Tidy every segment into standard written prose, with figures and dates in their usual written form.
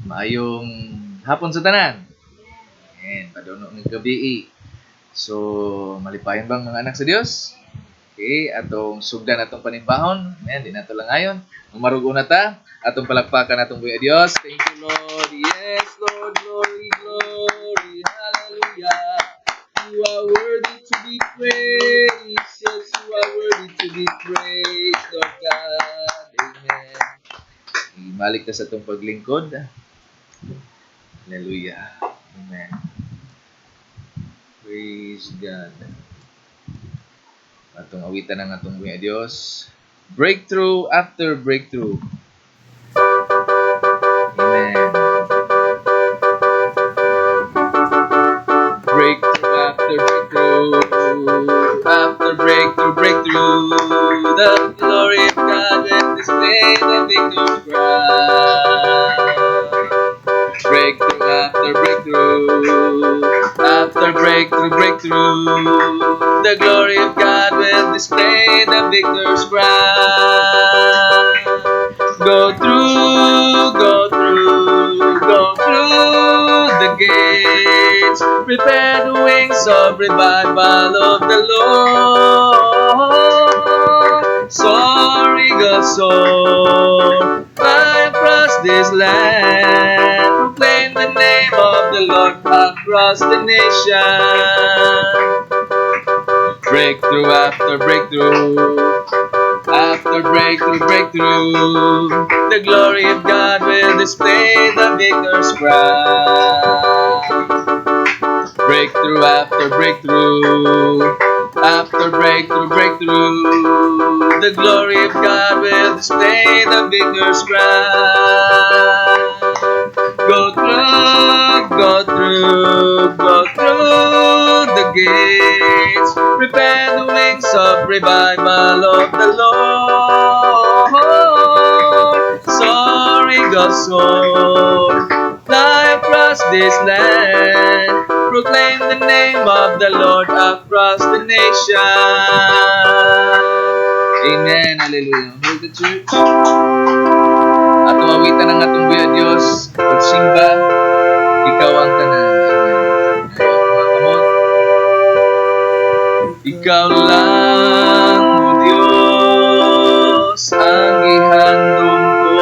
Maayong hapon sa tanan. Ayan, paduno ng gabi. So, malipayon bang mga anak sa Dios? Okay, atong sugdan atong panimbahon. Ayan, di nato lang ngayon. Umarugo na ta. Atong palakpakan atong buhay Dios. Thank you, Lord. Yes, Lord. Glory, glory. Hallelujah. You are worthy to be praised. Yes, you are worthy to be praised, Lord God. Amen. Ibalik na sa atong paglingkod. Hallelujah. Amen. Praise God. Atong awitan ng atong buhay Dios. Breakthrough after breakthrough. Amen. Breakthrough after breakthrough. After breakthrough, breakthrough. The glory of God will display the victor's crown. Breakthrough after breakthrough. After breakthrough, breakthrough. The glory of God will display the victor's crown. Go through, go through, go through the gates. Prepare the wings of revival of the Lord. Soar, eagle, soar, fly across this land. Proclaim the name of the Lord across the nation. Breakthrough after breakthrough. After breakthrough, breakthrough, the glory of God will display the victor's crown. Breakthrough after breakthrough, after breakthrough, breakthrough, the glory of God will display the victor's crown. Go through, go through, go through the gates. Prepare the wings of revival of the Lord. Soar, eagle, soar, fly across this land. Proclaim the name of the Lord across the nation. Amen. Hallelujah. Hold the church. Atong awitan ang atong buya Dios. Pagsimba, ikaw ang tanan. Ikaw lang, O Diyos, ang ihandom ko.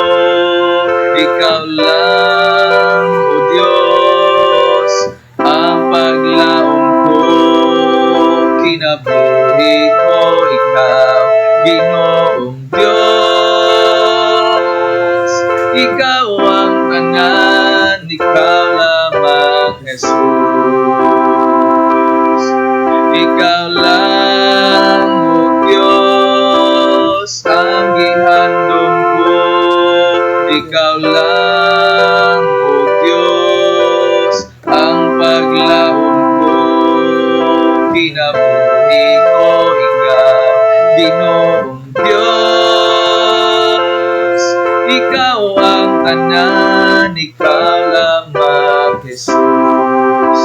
Ikaw lang, O Diyos, ang paglaom ko. Kinabuhi ko, ikaw, Ginoong Diyos. Ikaw ang tanan, ikaw lamang, Jesus. Ikaw lang, O Diyos, ang gihandom ko. Ikaw lang, O Diyos, ang paglaom ko. Kinabuhi ko, ikaw, Ginoong Diyos. Ikaw ang tanan, ikaw lamang, Jesus.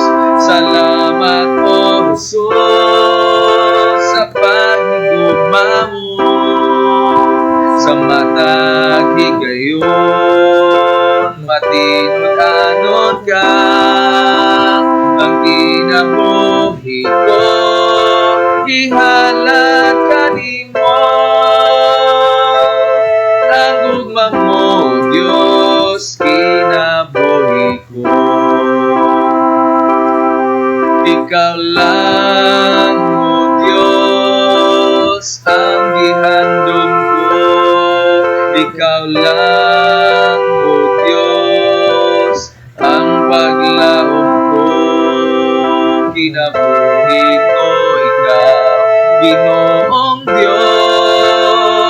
Salamat, O Jesus, sa paghigugma mo. Sa matag higayon, matinod-anod ka. Ang kinabuhi ko, ihalat ka nimo. Ang gugma mo, Diyos, kinabuhi ko. Ikaw lang, O Diyos, ang gihandom ko. Ikaw lang, O Diyos, ang paglaom ko. Kinabuhi ko, ikaw, Ginoong Diyos.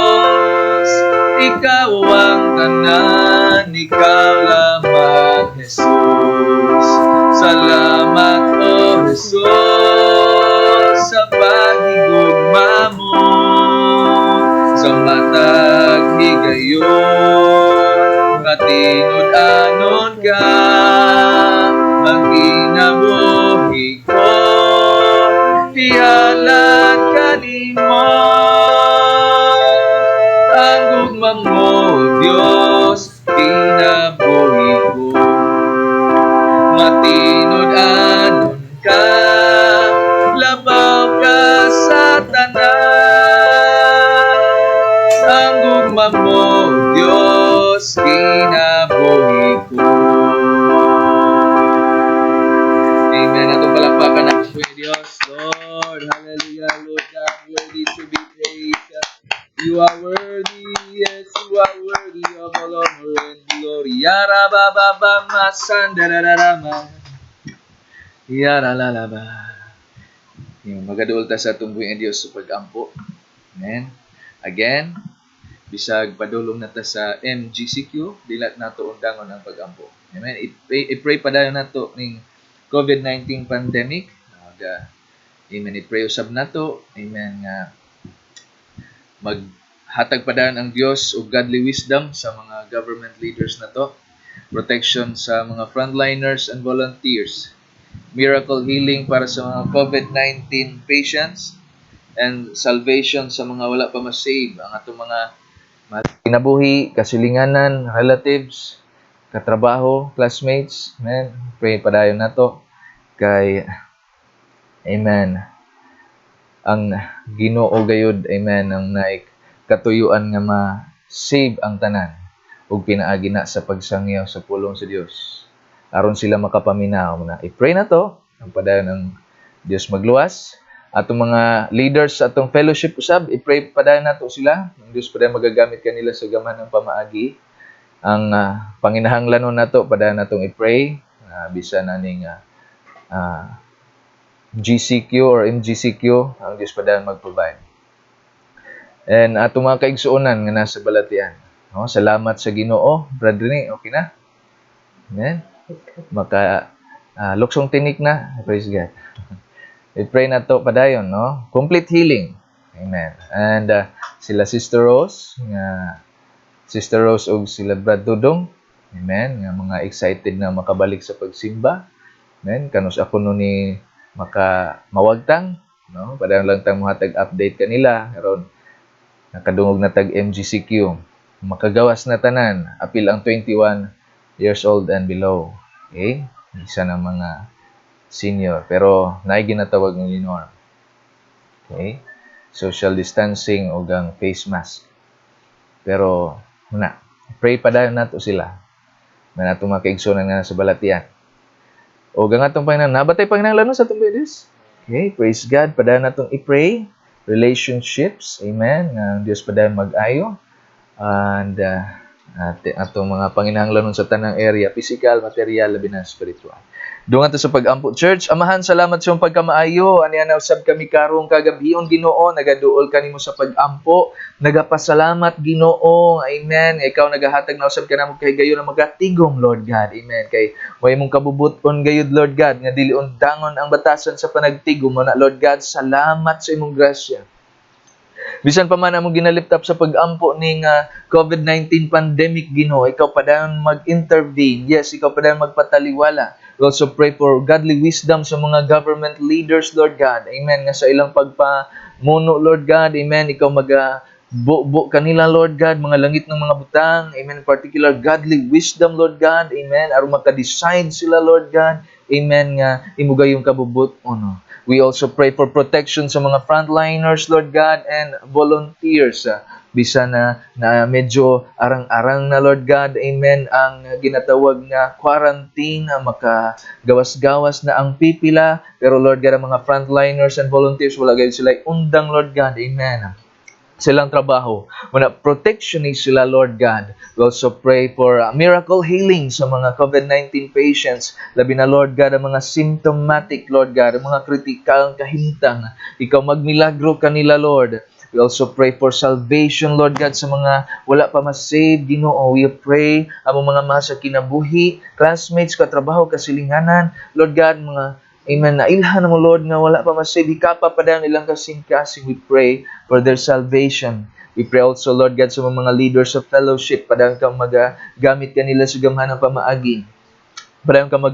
Ikaw ang tanan, ikaw lamang, Jesus. Salamat, O Jesus, sa paghigugma mo. Sa matag higayon, matinod-anod ka. Ang kinabuhi ko, ihalat ka nimo. Ang gugma mo, Diyos, kinabuhi ko. matinud-anon ka, labaw ka sa tanan. Ang gugma mo, Diyos, kinabuhi ko. Amen. Atong palakpakan na po yung Diyos. Lord, hallelujah, Lord God, worthy to be praised. You are worthy, yes, you are worthy of all honor and glory. Yara baba bama sandararama. Yara lalaba. Yung magaduol ta sa tumbuhin ang Diyos sa pag-ampo. Amen. Again, bisag padulong na ta sa MGCQ, dilat nato undangon ang pag-ampo. Amen. I-pray pa dayon nato ning COVID-19 pandemic. Amen. I-pray usab nato. Amen. Nga maghatag pa dayon ang Dios og godly wisdom sa mga government leaders nato. Protection sa mga frontliners and volunteers. Miracle healing para sa mga COVID-19 patients. And salvation sa mga wala pa ma-save. Ang atong mga kinabuhi, kasilinganan, relatives, katrabaho, classmates. Amen. Pray pa dayon nato kay amen. Ang Ginoo gayud, amen, ang naik katuyuan nga ma-save ang tanan ug pinaagi na sa pagsangyaw sa pulong sa Dios. Aron sila makapaminaw na. I-pray na to ang padayon ng Dios magluwas. Atong mga leaders sa atong fellowship usab, i-pray padayon nato sila. Ang Dios padayon magagamit kanila sa gamhan ng pamaagi. Ang panginahanglanon nato padayon natong i-pray bisan naning GCQ or MGCQ, ang Diyos padayon mag-provide. And atong mga kaigsuonan nga nasa balatian. No? Salamat sa Ginoo, Brad Rene, okay na? Amen? Luksong tinik na. Praise God. I-pray na to padayon, no? Complete healing. Amen. And sila Sister Rose, og sila Brad Dudong. Amen. Nga mga excited na makabalik sa pagsimba. Amen. Kanus ako no ni mawagtang, no? Padayon lang tang mohatag update kanila karon nakadungog na tag MGCQ. Makagawas na tanan, apil ang 21 years old and below. Okay? Isa na mga senior, pero naay ginatawag ng norm. Okay? Social distancing o gang face mask. Pero pray pa dayon nato sila. Na nato makaigsunan nga sa balatian. O gang atong Panginoon, nabatay panginahanglan sa atong bidis. Okay, praise God. Padayon natong i-pray relationships. Amen. Ang Dios padayon mag-ayo. And atong mga panginahanglan sa tanang area, physical, material, labi na spiritual. Dungan ta sa pag-ampo church. Amahan, salamat sa iyong pagkamaayo. Aniya na usab kami karong kagabion, Ginoo. Nagaduol kanimo sa pag-ampo. Nagapasalamat, Ginoo. Amen. Ikaw nagahatag na usab kanamo kay gayon na magatigom, Lord God. Amen. Kay way mong kabubuton gayud, Lord God, nga dili undangon ang batasan sa panagtigom mo na, Lord God. Salamat sa imong grasya. Bisan pa man among ginalift up sa pag-ampo ning COVID-19 pandemic, Ginoo, ikaw pa dayon mag-intervene. Yes, ikaw pa dayon magpataliwala. We also pray for godly wisdom sa mga government leaders, Lord God. Amen. Nga sa ilang pagpamuno, Lord God. Amen. Ikaw buo kanila, Lord God, mga langit ng mga butang. Amen. In particular, godly wisdom, Lord God. Amen. Aron maka-decide sila, Lord God. Amen. Nga imugay yung kabubot. No. We also pray for protection sa mga frontliners, Lord God, and volunteers. Bisan na medyo arang-arang na, Lord God, amen, ang ginatawag na quarantine, makagawas-gawas na ang pipila. Pero, Lord God, ang mga frontliners and volunteers, wala gayon sila undang, Lord God, amen. Silang trabaho. Protection ni sila, Lord God. We also pray for miracle healing sa mga COVID-19 patients. Labi na, Lord God, ang mga symptomatic, Lord God, ang mga kritikal kahimtang. Ikaw magmilagro kanila, Lord. We also pray for salvation, Lord God, sa mga wala pa ma-save, Ginoo. We pray ang mga masa kinabuhi, classmates, katrabaho, kasilinganan, Lord God, mga amen. Nailhan mo, Lord, nga wala pa ma-save. Ikapa pa dayon ilang kasing-kasing. We pray for their salvation. We pray also, Lord God, sa mga leaders of fellowship. Padayon kang magagamit kanila sa gamhan ng pamaagi. Padayon kang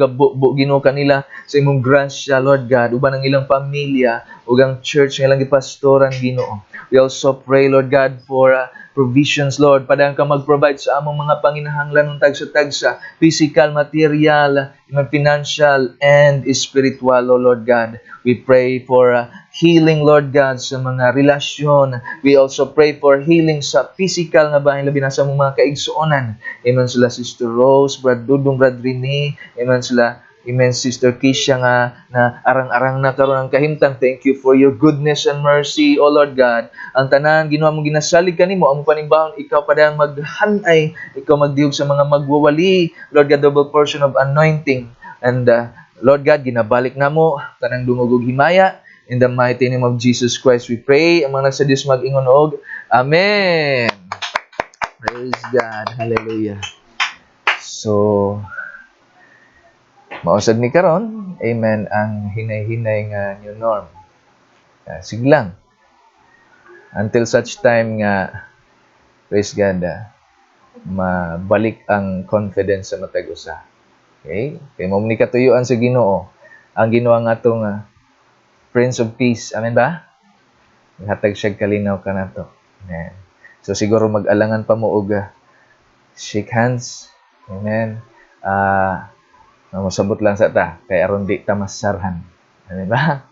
Ginoo kanila sa imong grasya, Lord God. Uban ang ilang pamilya, ug ang church nga ilang gipastoran, Ginoo. We also pray, Lord God, for provisions, Lord. Padang ka mag-provide sa among mga panginahanglan ng tagsa-tagsa, physical, material, financial, and spiritual, O Lord God. We pray for healing, Lord God, sa mga relasyon. We also pray for healing sa physical nga bahin, labi na sa mga kaigsuonan. Amen sila Sister Rose, Brad Dudong, Brad Rene. Amen sila Amen, Sister Kisha nga na arang-arang na karon ang kahimtang. Thank you for your goodness and mercy, O Lord God. Ang tanan, ginawa mo ginasalig kanimo, among panimbahon, ikaw pa dahang maghanay, ikaw magdiog sa mga magwawali. Lord God, double portion of anointing. And Lord God, ginabalik na mo, tanang dungog ug himaya. In the mighty name of Jesus Christ, we pray. Ang mga nasa Diyos mag-ingon og, Amen. Praise God. Hallelujah. So, mausad ni karon, amen, ang hinay-hinay nga new norm. Sige lang. Until such time nga, praise God, mabalik ang confidence sa matag usa. Okay? Kaya mo ni katuyuan sa Ginoo, ang Ginoo nga atong Prince of Peace. Amen ba? Hatag siya kalinaw ka na to. Amen. So siguro mag-alangan pa mo og shake hands. Amen. Masabot lang sa ta, kay aron di ta masarhan. Ano ba?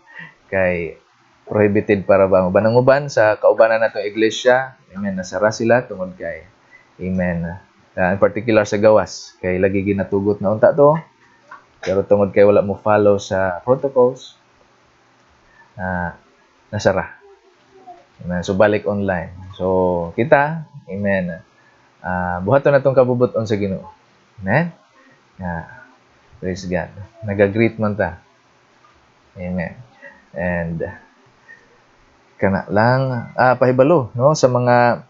Kay prohibited para ba uban sa kaubanan natong iglesia. Amen. Nasara sila tungod kay amen. In particular sa gawas, kay lagi ginatugot na unta to. Pero tungod kay wala mo follow sa protocols, nasara. Amen. So balik online. So kita, amen. Buhaton natong kabubuton sa Ginoo. Amen. Praise God. Nag-greet man ta. Amen. And kana lang pahibalo no sa mga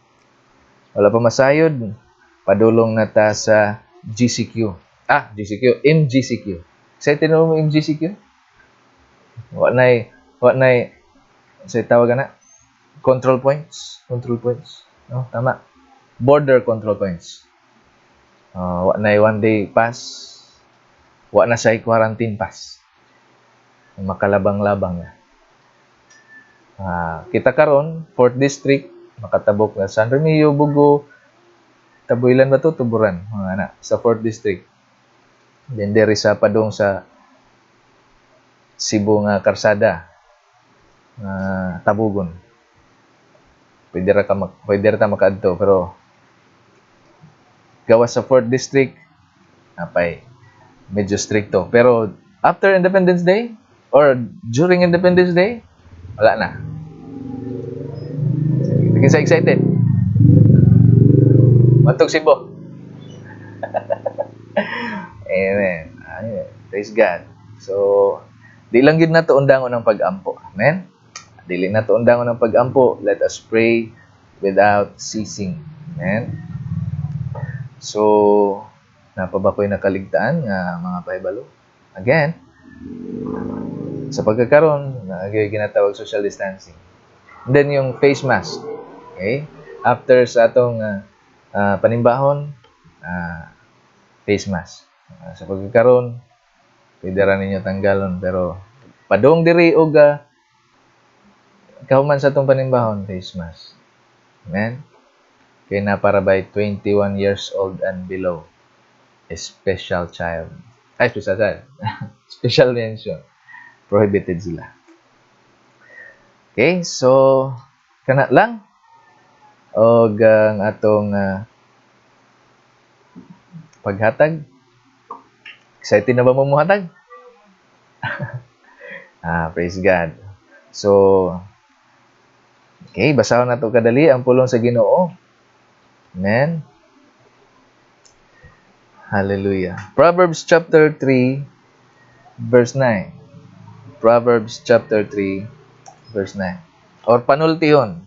wala pa masayod, padulong na ta sa GCQ. MGCQ. Excited mo MGCQ? Wa nay sa tawag na control points. No, tama. Border control points. Wa nay one day pass. Wa na say quarantine pass. Makalabang-labang na. Kita karon 4th district makatabok na San Remilio, Bugo, Tabuilan ba to, Tuburan, mga anak sa 4th district. Then diri sa padong sa Cebu nga karsada. Tabugon. Pwede ra ta makaadto pero gawas sa 4th district apay medyo stricto. Pero after Independence Day or during Independence Day, wala na. Sige sa excited. Matog Cebu. Amen. Praise God. So, di lang yun na to undangon ng pag-ampo. Amen? Dili na to undangon ng pag-ampo. Let us pray without ceasing. Amen? So, napabakoy na kaligtaan nga mga pahibalo. Again, sa pagkakaroon, ginatawag social distancing. And then yung face mask. Okay? After sa atong panimbahon, face mask. Sa pagkakaroon, pwede ra ninyo tanggalon. Pero, padong diri og kauman sa atong panimbahon, face mask. Amen? Kaya na para by 21 years old and below. Special child. Special mention. Prohibited sila. Okay, so kana lang og ang atong paghatag. Excited na ba mo muhatag? Praise God. So okay, basahon nato kadali ang pulong sa Ginoo. Amen. Hallelujah. Proverbs chapter 3, verse 9. Proverbs chapter 3, verse 9. Or panultihon.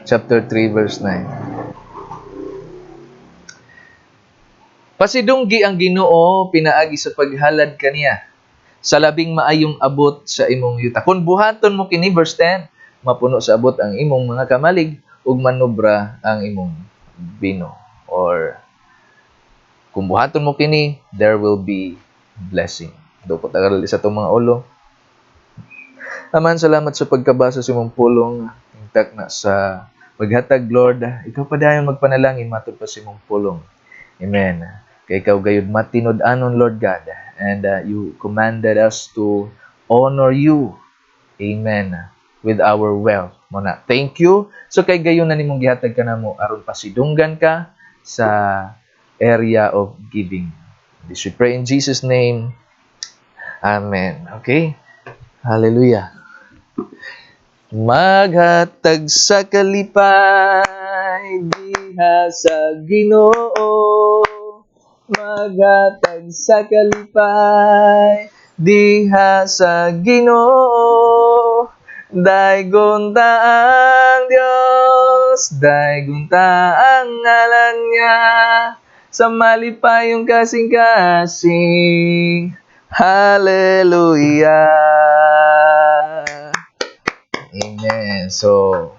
Chapter 3, verse 9. Pasidunggi ang Ginoo pinaagi sa paghalad kaniya. Sa labing maayong abot sa imong yuta. Kung buhaton mo kini, verse 10, mapuno sa abot ang imong mga kamalig ug manubra ang imong bino. Or kung buhaton mo kini, there will be blessing. Dupot agal sa itong mga ulo. Aman, salamat sa pagkabasa sa imong pulong. Intak na sa Paghatag, Lord, ikaw pa dayon magpanalangin matud pa sa imong pulong. Amen. Kay ikaw gayud matinud-anon, Lord God, and you commanded us to honor you. Amen. With our wealth. Muna, thank you. So kay gayon na nimong gihatag ka namo aron pasidunggan ka sa area of giving. This we pray in Jesus' name. Amen. Okay? Hallelujah. Maghatag sa kalipay diha sa Ginoo. Maghatag sa kalipay diha sa Ginoo. Daygon ta ang Dios, daygon ta ang ngalan niya, sa malipayong kasing-kasing. Hallelujah! Amen. So,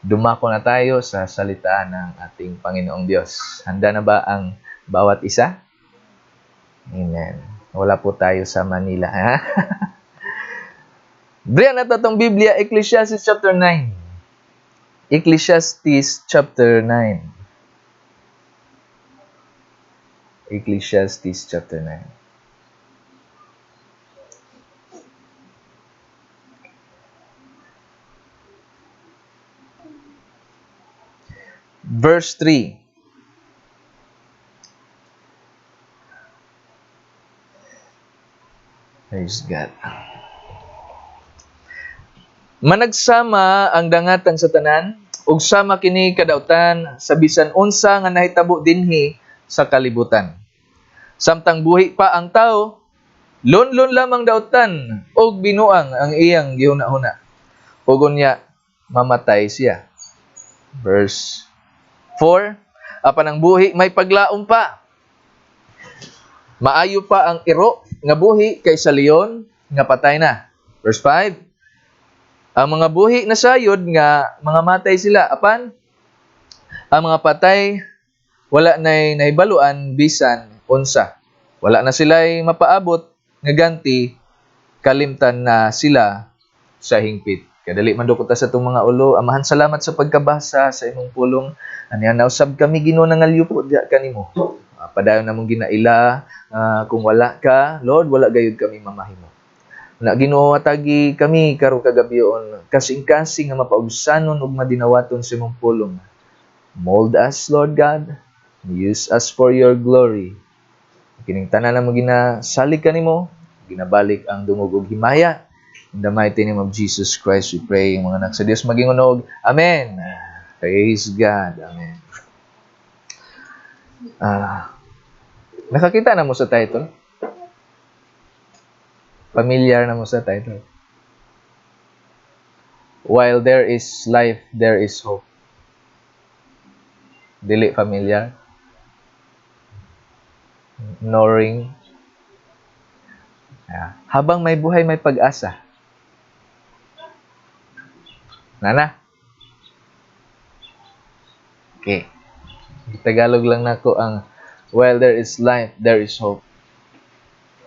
dumako na tayo sa salita ng ating Panginoong Diyos. Handa na ba ang bawat isa? Amen. Wala po tayo sa Manila, ha? Brian na itong Biblia, Ecclesiastes chapter 9. Ecclesiastes chapter 9. Ecclesiastes chapter 9. Verse 3. Praise God. Managsama ang dangatan sa tanan, ug sama kini kadautan sa bisan unsa nga nahitabo dinhi sa kalibutan. Samtang buhi pa ang tao, lunlon lamang dautan ug binuang ang iyang gihuna-huna. Ug unya mamatay siya. Verse 4. Apan ang buhi may paglaom pa. Maayo pa ang iro nga buhi kaysa leon nga patay na. Verse 5. Ang mga buhi na sayod nga mga matay sila, apan ang mga patay wala nay nahibaluan bisan unsa. Wala na sila'y mapaabot nga ganti, kalimtan na sila sa hingpit. Kadali man dukot sa itong mga ulo. Amahan, salamat sa pagkabasa sa imong pulong. Aniya nausab kami Ginoo nga liupo diha kanimo. Padayon namong ginaila, kung wala ka, Lord, wala gayud kami mamahimo. Na Ginoo atagi kami karon kagabion kasing-kasing nga mapaubsanon ug madinawaton sa imong pulong. Mold us, Lord God. Use us for your glory. Kining tanan na mo ginasalig kanimo, ginabalik ang dungog ug himaya. In the mighty name of Jesus Christ we pray. Mga anak sa Dios magingunog. Amen. Praise God. Amen. Nakakita na mo sa title? Familiar na mo sa title. While there is life, there is hope. Dili familiar? No ring? Habang may buhay, may pag-asa. Nana? Okay. Tagalog lang nako ang while there is life, there is hope.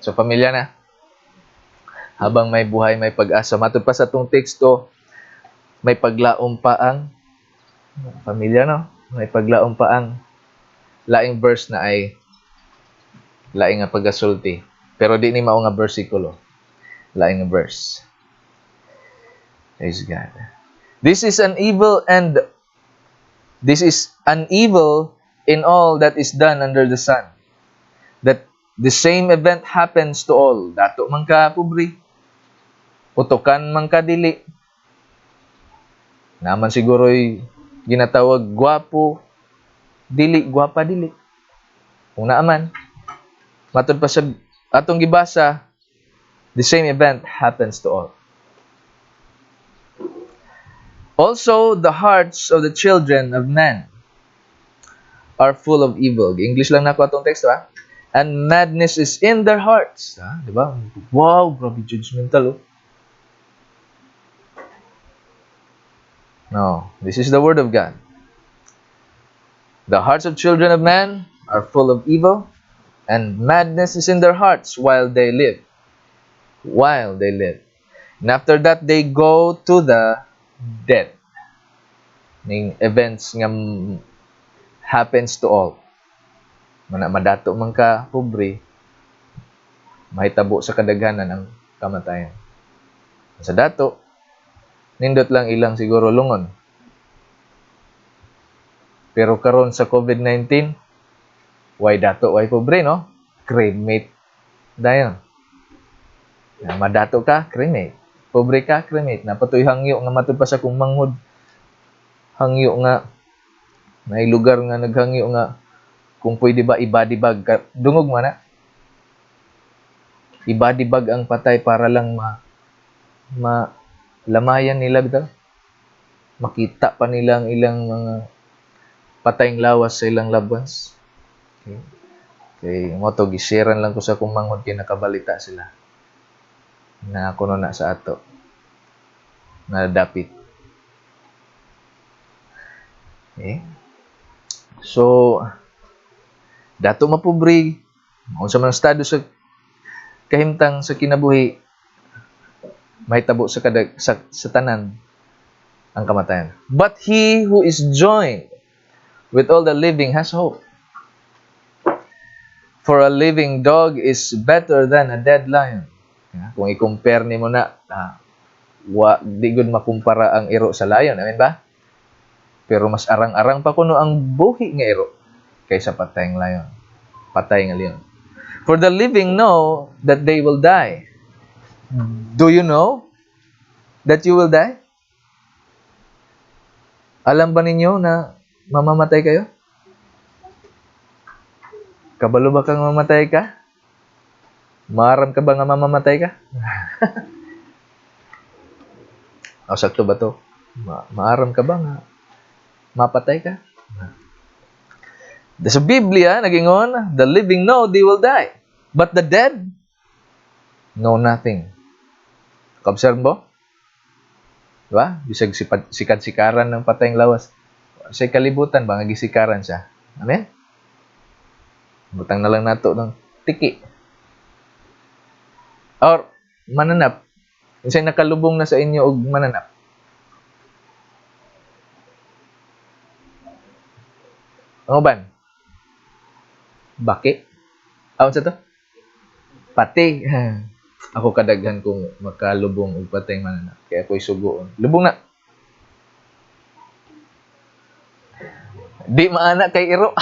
So, familiar na? Habang may buhay, may pag-asa. Matod pa sa itong teksto, may paglaom pa ang, familiar no? May paglaom pa ang laing verse na ay laing nga pagasulti. Pero di ni mao nga bersikulo. Laing nga verse. Praise God. This is an evil in all that is done under the sun. That the same event happens to all. Dato man ka pobre. Utokan man ka dili. Naman siguro'y ginatawag gwapo, dili, gwapa dili. Kung naaman, matod pa sa atong gibasa, the same event happens to all. Also, the hearts of the children of men are full of evil. English lang nako atong teksto, ha? And madness is in their hearts. Di ba? Wow, grabe judgmental, oh. No, this is the word of God. The hearts of children of men are full of evil, and madness is in their hearts while they live. While they live. And after that, they go to the dead. ning events nga happens to all. Madato man ka pobre, mahitabo sa kadaghanan ang kamatayan. Sa dato, nindot lang ilang siguro lungon. Pero karon sa COVID-19, why dato, why pobre, no? Cremate dayon. Madato ka, cremate. Pobre ka, cremate. Napatoy hangyo nga matud pa sa kung manghod. Hangyo nga may lugar nga naghangyo nga kung pwede ba ibadibag. Dungog man na. Ibadibag ang patay para lang lamayan nila bitaw. Makita pa nila ang ilang mga patayng lawas sa ilang loved ones. Okay. Kay mo to gisharean lang ko sa kung manghod kay nakabalita sila. Na kuno na sa ato. Na dapit. Okay. So, dato mapobre, unsa man ang estado sa kahimtang sa kinabuhi, mahitabo sa tanan ang kamatayan. But he who is joined with all the living has hope. For a living dog is better than a dead lion. Kung i-compare nimo na, di gud makumpara ang iro sa lion, amen ba? Pero mas arang-arang pa kuno ang buhi nga iro kaysa patay nga lion. Patay nga leon. For the living know that they will die. Do you know that you will die? Alam ba ninyo na mamamatay kayo? Kabalo ba kang mamamatay ka? Maaram ka ba nga mamamatay ka? O, sakto ba to? Maaram ka ba nga mapatay ka? Sa Biblia, nagingon, the living know they will die. But the dead know nothing. Observe mo? Diba? Bisag sikat-sikaran ng patayng lawas. Sa kalibutan ba, nagisikaran siya. Amen? Butang na lang nato ng tiki. Or, mananap. Isa'y nakalubong na sa inyo og mananap. Ang uban? Baki? Awan sa to? Pati. Ako kadaghan kung makalubong og patayng mananap. Kaya ako'y sugoon. Lubong na. Di maana kay iro.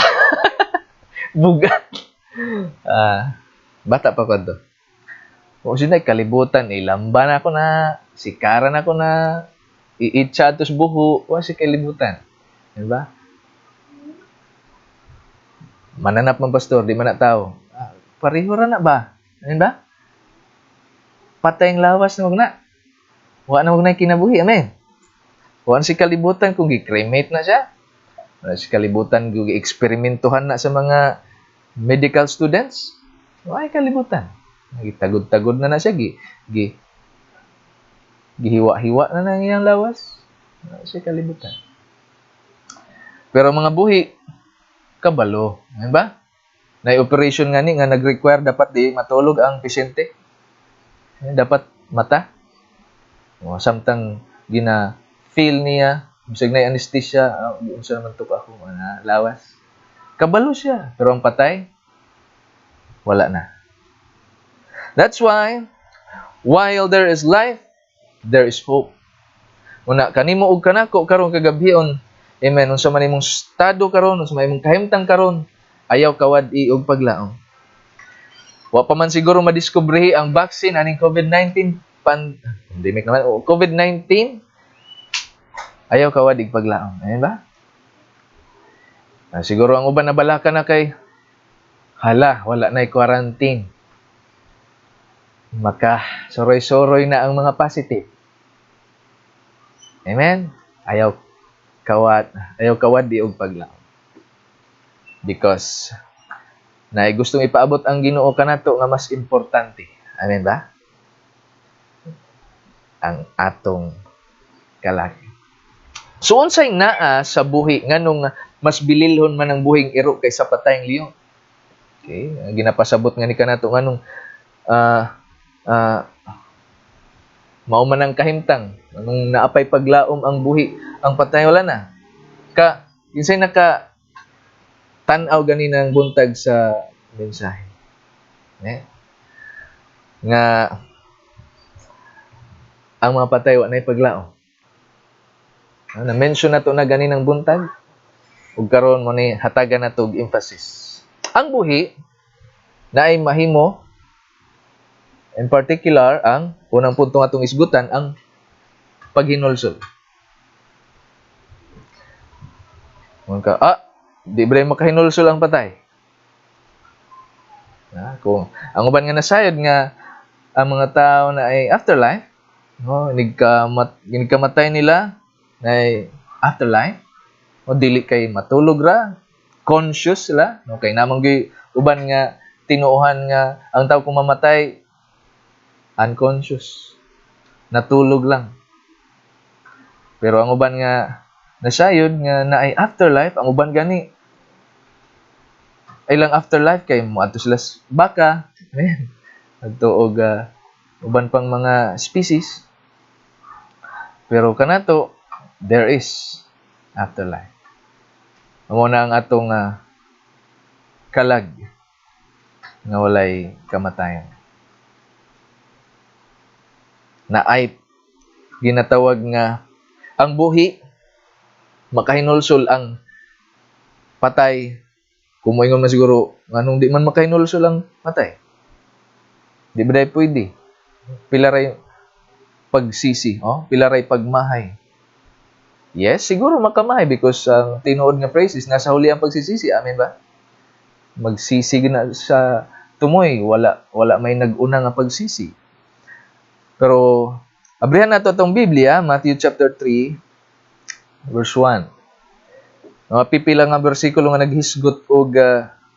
Bugat. Bata pa ko to. Kung sinay kalibutan, ilamban ako na, sikaran ako na, iitsa tos buho, o si kalibutan. Diba? Mananap man pastor, di man na tao. Pareho ra na ba? Diba? Patayng lawas na wag na. Wa na wag na kinabuhi, amen. Wa si kalibutan kung gi-cremate na siya. Si kalibutan kung gi-eksperimentuhan na sa mga medical students. Wa kalibutan. Gitagod-tagod na siya, gihiwa-hiwa na nang iyang lawas. Si kalibutan. Pero mga buhi, kabalo. Ano ba? Na-operation nga ni, nga nag-require dapat di matulog ang pasyente. Dapat mata. O, samtang gina-feel niya, bisag na anesthesia, unsa naman to ako, lawas. Kabalo siya. Pero ang patay, wala na. That's why, while there is life, there is hope. Una, kanimo og kanako karon kagabhion. Amen. Unsa man imong estado karon, unsa man imong kahimtang karon, ayaw kawad-i og paglaom. Wa pa man siguro madiskubrihi ang vaccine aning COVID-19 pandemic naman. COVID-19 ayaw kawad ig paglaom. Amen ba? Siguro ang uban nabalaka na kay hala, wala na'y quarantine. Maka soroy-soroy na ang mga positive. Amen? Ayaw kawad di og paglaom. Because na gustong ipaabot ang Ginoo kanato nga mas importante. Amen ba? Ang atong kalaki. So unsay naa sa buhi nganong mas bililhon man ang buhing iro kaysa patayng leon. Okay, ginapasabot nga ni kanato nganong mao man ang kahimtang nung naapay paglaom ang buhi ang patay wala na. Kinsay naka tan-aw ganinang buntag sa mensahe. Nga ang mga patay wa nay paglaom. Na-mention na to na ganinang buntag ug karon mo ni hatagan nato og emphasis. Ang buhi na ay mahimo, in particular, ang unang punto nga atong isgutan, ang paghinulsol. Di ba makahinulsol ang patay? Kung ang uban nga nasayod nga ang mga tao na ay afterlife, nigkamatay nila na ay afterlife, dili kay matulog ra, conscious sila, kay namang uban nga tinuohan nga ang tao kung mamatay unconscious, natulog lang. Pero ang uban nga nasayod nga na ay afterlife, ang uban gani ay lang afterlife kay moadto sila baka, adto og uban pang mga species. Pero kanato there is afterlife. Amo na ang atong kalag nga walay kamatayan. Na ay ginatawag nga ang buhi makahinulsol ang patay. Kung moingon man siguro nganong di man makahinulsol ang patay. Di ba dai pwede? Pila ray pagsisi, pila ray pagmahay. Yes, siguro makamahay because ang tinuod nga phrases nasa huli ang pagsisisi, amen ba? Magsisi na sa tumoy, wala may nag-una nga pagsisi. Pero abrihan nato tong Biblia, Matthew chapter 3 verse 1. Mga pipila nga bersikulo nga naghisgot og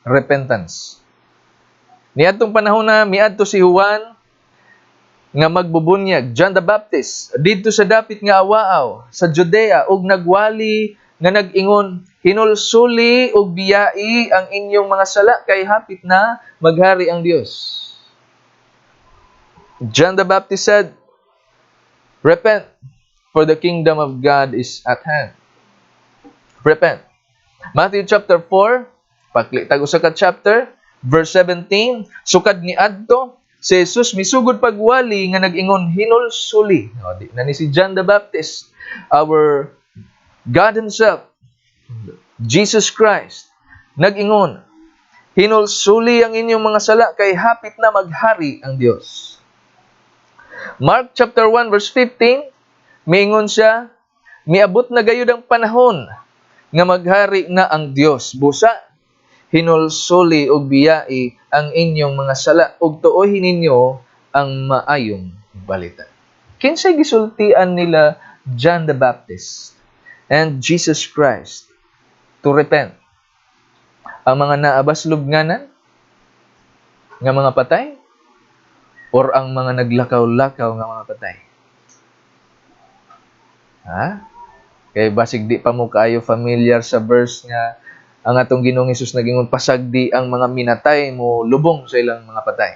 repentance. Niadtong panahon na miadto si Juan nga magbubunyag, John the Baptist, didto sa dapit nga awaaw sa Judea ug nagwali nga nag-ingon, hinulsuli ug biyai ang inyong mga sala kay hapit na maghari ang Dios. John the Baptist said, repent, for the kingdom of God is at hand. Repent. Matthew chapter 4, paklik usa ka chapter, verse 17, sukad ni adto si Jesus misugod pagwali nga nag-ingon hinulsuli. Na ni si John the Baptist, our God himself, Jesus Christ, nag-ingon, hinulsuli ang inyong mga sala kay hapit na maghari ang Dios. Mark chapter 1 verse 15, miingon siya, miabot na gayud ang panahon nga maghari na ang Dios. Busa, hinulsuli og biyai ang inyong mga sala ug tuohin ninyo ang maayong balita. Kinsay gisultian nila John the Baptist and Jesus Christ to repent? Ang mga naabaslog nganan nga mga patay or ang mga naglakaw-lakaw nga mga patay? Kay basig di pa mo kaayo familiar sa verse nga ang atong Ginoong Hesus nagingon pasagdi ang mga minatay mo lubong sa ilang mga patay.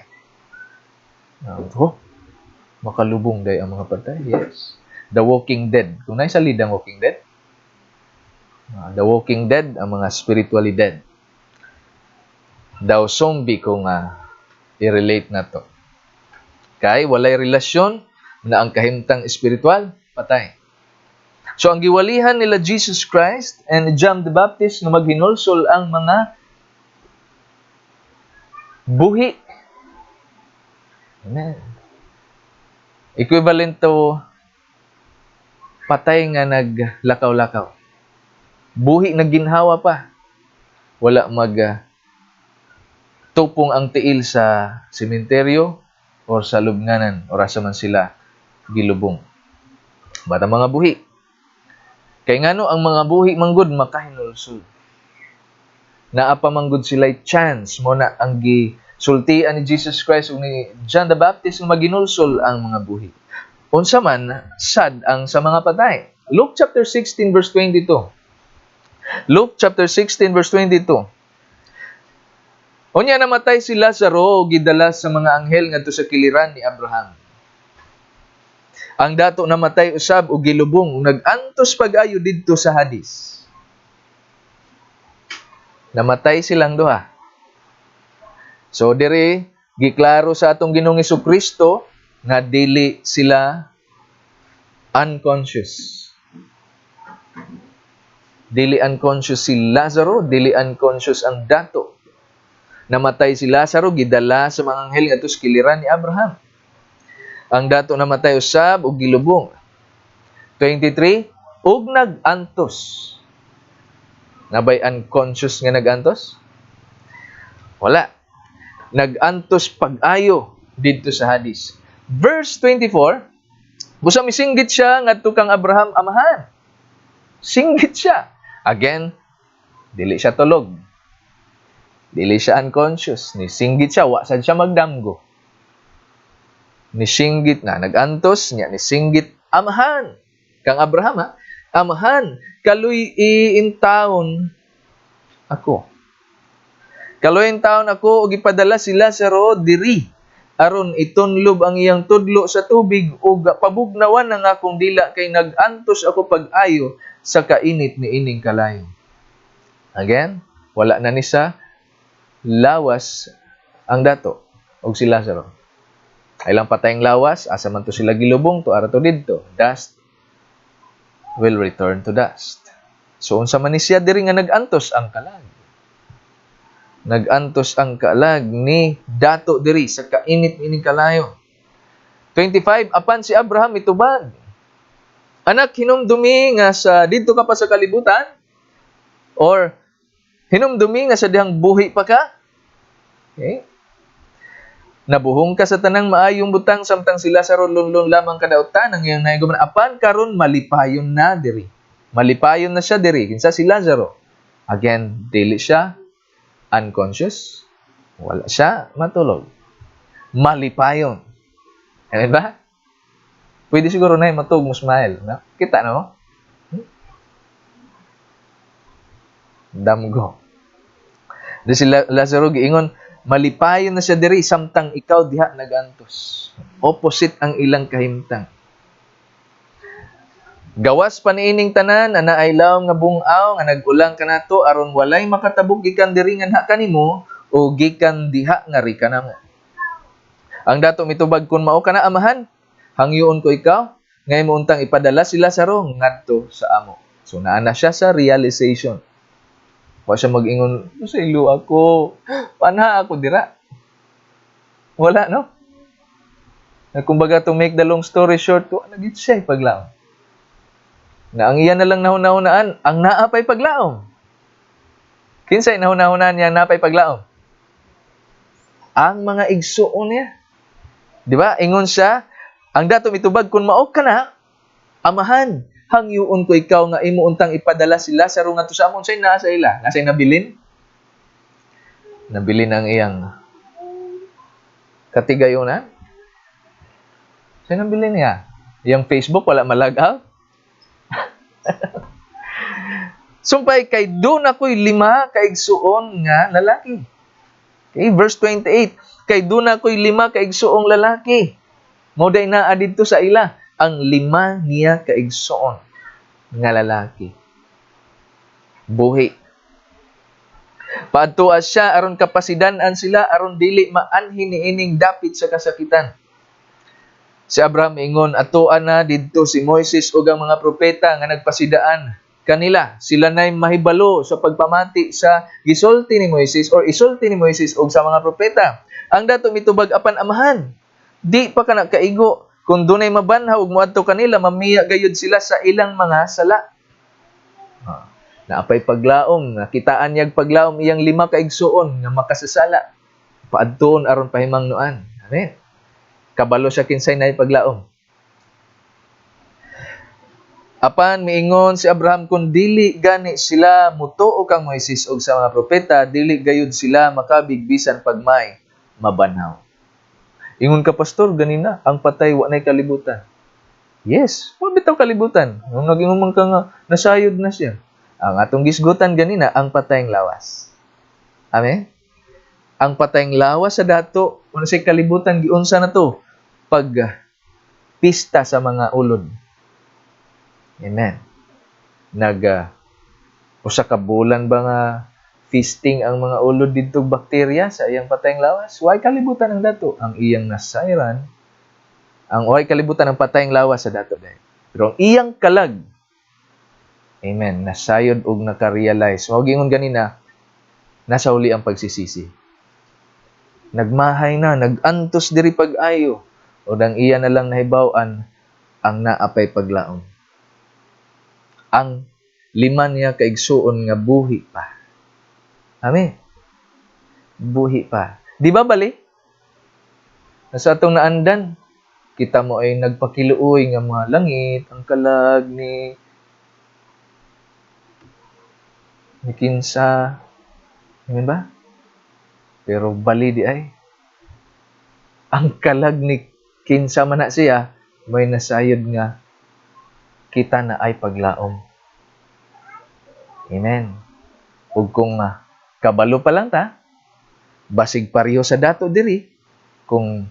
Makalubong day ang mga patay. Yes. The Walking Dead. Kung na'y salid ang Walking Dead, The Walking Dead, ang mga spiritually dead. Daw zombie kung i-relate na to. Kay walay relasyon na ang kahimtang espiritual, patay. So, ang giwalihan nila Jesus Christ and John the Baptist na maghinulsol ang mga buhi. Amen. Equivalent to patay nga naglakaw-lakaw. Buhi na ginhawa pa. Wala tupong ang tiil sa sementeryo o sa lubnganan o rasa man sila gilubong. Bata mga buhi. Kay ngano ang mga buhi manggod makahinulsol. Naapa manggod sila'y chance mo na ang gisultian ni Jesus Christ o ni John the Baptist ng maginulsol ang mga buhi. Unsa man sad ang sa mga patay. Luke chapter 16 verse 22. Luke chapter 16 verse 22. Unya namatay si Lazaro gidala sa mga anghel ngadto sa kiliran ni Abraham. Ang dato namatay usab og gilubong nag-antos pag-ayo didto sa Hades. Namatay silang duha. So diri giklaro sa atong Ginoong Hesukristo nga dili sila unconscious. Dili unconscious si Lazaro, dili unconscious ang dato. Namatay si Lazaro, gidala sa mga anghel ngadto sa kiliran ni Abraham. Ang dato namatay usab ug gilubong. 23, ug nag-antos. Nabay unconscious nga nag-antos? Wala. Nag-antos pag-ayo didto sa hadis. Verse 24, busa misinggit siya ngadto kang Abraham amahan. Singgit siya. Again, dili siya tulog. Dili siya unconscious. Nisinggit siya, wa sad siya magdamgo. Nisinggit na, nag-antos niya, nisinggit amahan. Kang Abraham ha, amahan, kaluy taon ako. Kaluy taon ako, ug ipadala si Lazaro diri. Aron itunlob ang iyang tudlo sa tubig, ug pabugnawan ang akong dila, kay nag-antos ako pag-ayo sa kainit ni ining kalayo. Again, wala na ni sa lawas ang dato og si Lazaro. Ilang patayng lawas, asa man to sila gilubong to ara to didto. Dust will return to dust. So unsa man ni siya diri nga nag-antos ang kalag. Nag-antos ang kalag ni dato diri sa kainit ining kalayo. 25, apan si Abraham mitubag. Anak, hinumdumi nga sa didto ka pa sa kalibutan? Or hinumdumi nga sa dihang buhi pa ka? Okay? Nabuhong ka sa tanang maayong butang samtang si Lazaro lunlon lamang kadautan ang iyang nahigaman. Apan karon malipayon na diri. Malipayon na siya diri. Kinsa si Lazaro? Again, dili siya unconscious. Wala siya matulog. Malipayon. Ano ba? Pwede siguro na matug mo smile. No? Kita no? Damgo. Di si Lazaro giingon, malipayon na siya diri samtang ikaw diha nag-antos. Opposite ang ilang kahimtang. Gawas pa niining tanan ana ay law nga bung-aw nga nag-ulang kanato aron walay makatabog gikan diri nga nha kanimo o gikan diha nga ri kanamo. Ang dato mitubag kun mao kana amahan, hangyoon ko ikaw nga imuuntang ipadala si Lazaro ngadto sa amo. So naa na siya sa realization. Wa siya mag-ingon, sa ilo ako, panha ako dira. Wala, no? Kumbaga, to make the long story short, nagit siya paglaom. Na ang iyan na lang nahunahunaan, ang naapay paglaom. Kinsay nahunahunaan niya naapay paglaom? Ang mga igsuon niya. Di ba? Ingon siya, ang dato mitubag, kung mao ka na, amahan, hangyoon ko ikaw nga imuuntang ipadala si Lazaro ngadto sa amon. Say naa sa ila, nasay nabilin? Nabilin ang iyang katigayonan? Say nabilin niya? Iyang Facebook wala malag-out? Sumpay kay doon ako'y 5 kaigsuon nga lalaki. Okay, verse 28. Kay doon ako'y 5 kaigsuong lalaki. Moday naa didto sa ila ang 5 niya kaigsuon nga lalaki. Buhi. Paadtuas siya aron kapasidan-an sila aron dili maanhin niining dapit sa kasakitan. Si Abraham ingon, atuan na didto si Moises ug ang mga propeta nga nagpasidaan kanila. Sila na'y mahibalo sa pagpamati sa gisulti ni Moises or isulti ni Moises ug sa mga propeta. Ang dato mitubag apan amahan. Di pa kana kaigo kung dunay mabanhaw ug moadto kanila, mamiya gayud sila sa ilang mga sala. Naapay paglaom, nakitaan niyag paglaom iyang 5 kaigsuon nga makasasala. Paadtuon aron pahimangnuan. Amen. Kabalo siya kinsay na paglaom. Apan miingon si Abraham, kung dili gani sila mutuo kang Moises ug sa mga propeta, dili gayud sila makabigbisan pagmay mabanhaw. Ingon ka, pastor, ganina ang patay wa nay kalibutan. Yes, wa bitaw kalibutan. Nung nag-ingon man ka nga nasayod na siya. Ang atong gisgutan ganina ang patayng lawas. Amen. Ang patayng lawas sa dato, kung say kalibutan, giunsa na to? Pag pista sa mga ulod. Amen. Usa ka bulan ba nga feasting ang mga ulod dito bakterya sa iyang patayng lawas. Way kalibutan ang dato. Ang iyang nasayran, way kalibutan ang patayng lawas sa dato dahil. Pero ang iyang kalag, amen, nasayod og nakarealize. Mao gingon ganina, nasa uli ang pagsisisi. Nagmahay na, nagantos diri pag-ayo. O ang iya na lang nahibaw-an ang naapay paglaom. Ang liman niya kaigsuon nga buhi pa. Amen. Buhi pa. Di ba bali? Sa atong naandan, kita mo ay nagpakiluoy nga mga langit, ang kalag ni kinsa. Amen ba? Pero bali di ay. Ang kalag ni kinsa man na siya, may nasayod nga kita na ay paglaom. Amen. Ug kung kabalo pa lang ta, basig pareho sa dato diri, kung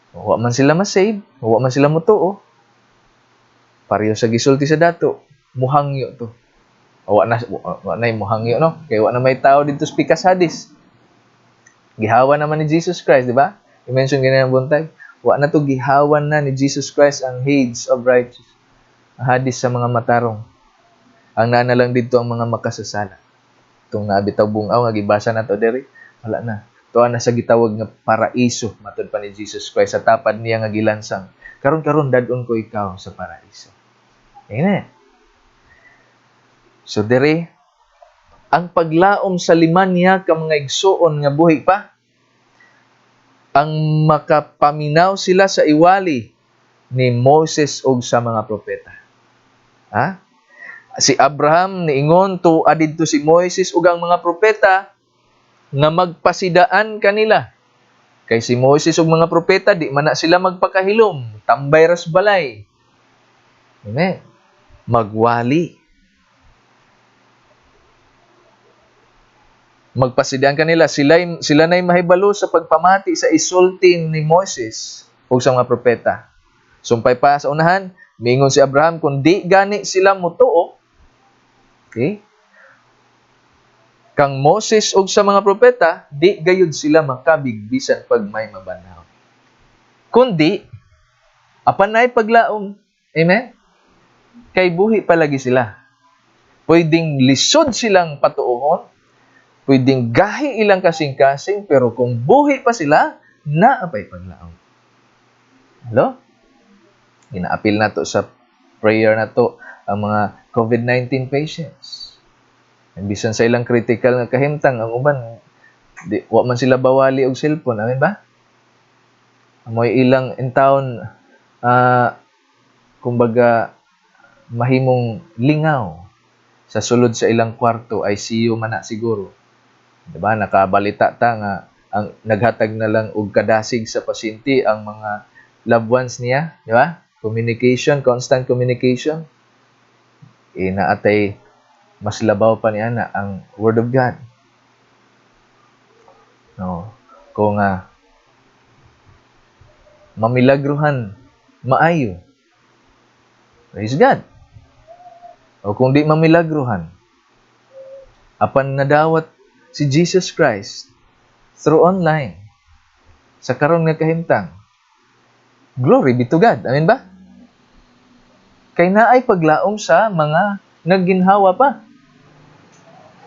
wa man sila ma-save, wa man sila motuo, pareho sa gisulti sa dato, muhangyo to. Wa na muhangyo no, kay wa na may tao dito sa pikas hadis. Gihawan naman ni Jesus Christ, di ba? I-mention ganyan ang buntag. Wa na to gihawan na ni Jesus Christ ang Hades of Righteous. Ang hadis sa mga matarong. Ang nana lang dito ang mga makasasala. Itong nabitaw bungaw nga gibasa na to diri, wala na. Tuwa na sa gitawag nga paraiso matud pa ni Jesus Christ sa tapad niya nga gilansang. Karon dadon ko ikaw sa paraiso. Amen. So diri ang paglaom sa liman niya ka mga igsuon nga buhi pa, ang makapaminaw sila sa iwali ni Moses ug sa mga propeta. Ha? Si Abraham niingon to adidto si Moses ug ang mga propeta nga magpasidaan kanila. Kay si Moses ug mga propeta di man na sila magpakahilom, tambay ras balay. Amen. Magwali. Magpasidaan kanila, sila na'y mahibalo sa pagpamati sa isulti ni Moses o sa mga propeta. Sumpay pa sa unahan, mingon si Abraham, kung di gani sila mutuo, okay? Kang Moses o sa mga propeta, di gayud sila makabigbisan pag may mabanaw. Kundi, apan na'y paglaom, amen? Kay buhi palagi sila. Pwedeng lisod silang patuohon, pwedeng gahi ilang kasing-kasing, pero kung buhi pa sila, naapay paglaom. Hello? Ginaapil na to sa prayer na to ang mga COVID-19 patients. Bisan sa ilang critical nga kahimtang, ang uban, wa man sila bawali og cellphone. Amin ba? Amoy ilang in town, kumbaga, mahimong lingaw sa sulod sa ilang kwarto, ICU man na siguro. Diba? Nakabalita ta nga ang naghatag na lang og kadasig sa pasyente ang mga loved ones niya, di ba? Communication, constant communication. Naatay mas labaw pa niya na ang Word of God. No. Kung mamilagruhan, maayo. Praise God. O kung di mamilagruhan, apan nadawat si Jesus Christ through online sa karong nga kahimtang. Glory be to God. Amen ba? Kay naay paglaom sa mga nagginhawa pa.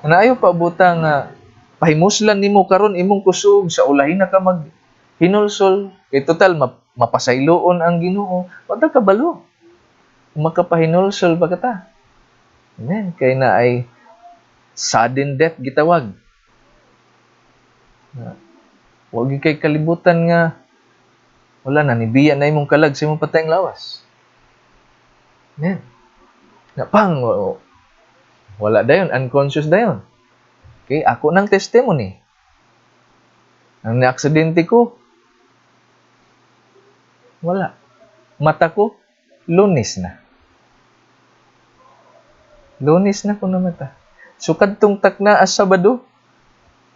Naayo pa butang pahimuslan nimo karon imong kusog sa ulahin na ka maghinulsol. Kay total mapasayloon ang Ginoo. Wala ka balo. Makapahinulsol pa kata. Amen. Kay naay sudden death gitawag. Huwag kay kalibutan nga wala na, nibiya na imong kalag sa imong patayng lawas. Amen. Napang, wala dayon, unconscious dayon. Okay, ako ng testimony. Ang na-aksidente ko, wala. Mata ko, lunis na. Lunis na ko na mata. So, kadtong takna as Sabado,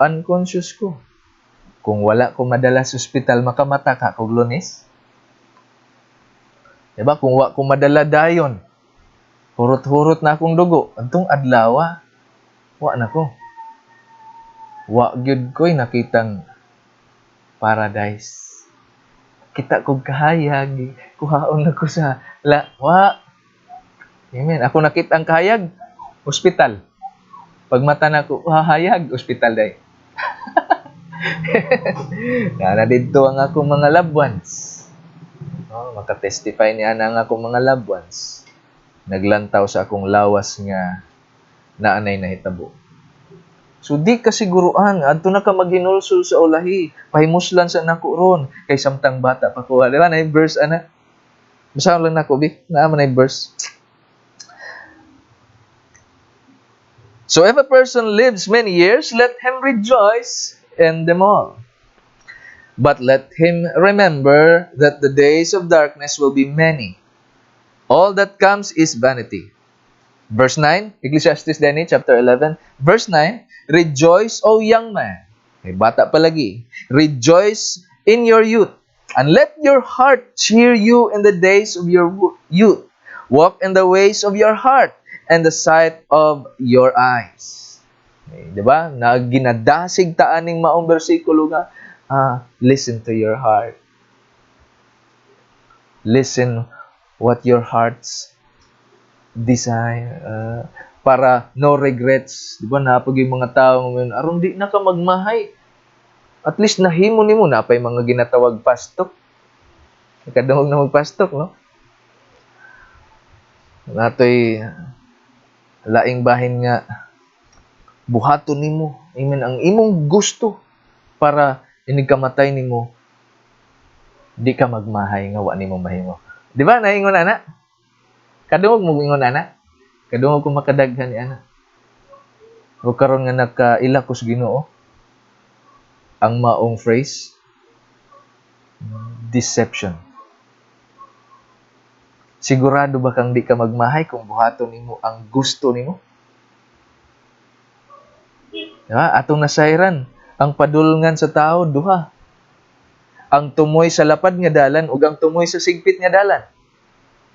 unconscious ko. Kung wala ko madala sa ospital, makamata ka kung Lunes. Diba? Kung wala ko madala dayon, hurot-hurot na akong dugo. Antong adlawa, wala na ko. Wa gyud ko'y nakitang paradise. Kita kog kahayag, kuhaon ako sa wa. Amen. Ako nakita ang kahayag, ospital. Pag mata na ko, hayag, ospital day. Na dito ang akong mga loved ones. No, makatestify niya na ang akong mga loved ones. Naglantaw sa akong lawas nga naanay na hitabo. So di kasiguruan, adto na ka maghinulsol sa ulahi, pahimuslan sa nako ron, kay samtang bata pa ko. Di ba na verse ana? Basahan lang nako bi, naman na verse. So if a person lives many years, let him rejoice in them all. But let him remember that the days of darkness will be many. All that comes is vanity. Verse 9, Ecclesiastes din chapter 11, verse 9, rejoice, O young man. Okay, bata pa lagi. Rejoice in your youth, and let your heart cheer you in the days of your youth. Walk in the ways of your heart and the sight of your eyes. Okay, di ba? Na ginadasig taaning maong bersikulo nga, listen to your heart. Listen what your heart's desire, para no regrets. Di ba, napag yung mga tao ngayon, aron di na ka magmahay. At least nahimo nimo na pa yung mga ginatawag pastok. Kadungog na magpastok, no? Natoy laing bahin nga, buhaton nimo. Amen. Ang imong gusto para inigkamatay nimo, di ka magmahay nga wa nimo mahimo. Di ba, naingon ana? Kadungog mo ingon ana? Kadungog ko makadaghan ni ana. O karon nga nakailakos Ginoo ang maong phrase, deception. Sigurado ba kang di ka magmahay kung buhaton nimo ang gusto nimo? Diba? Atong nasayran, ang padulngan sa tao duha. Ang tumoy sa lapad nga dalan ug ang tumoy sa sigpit nga dalan.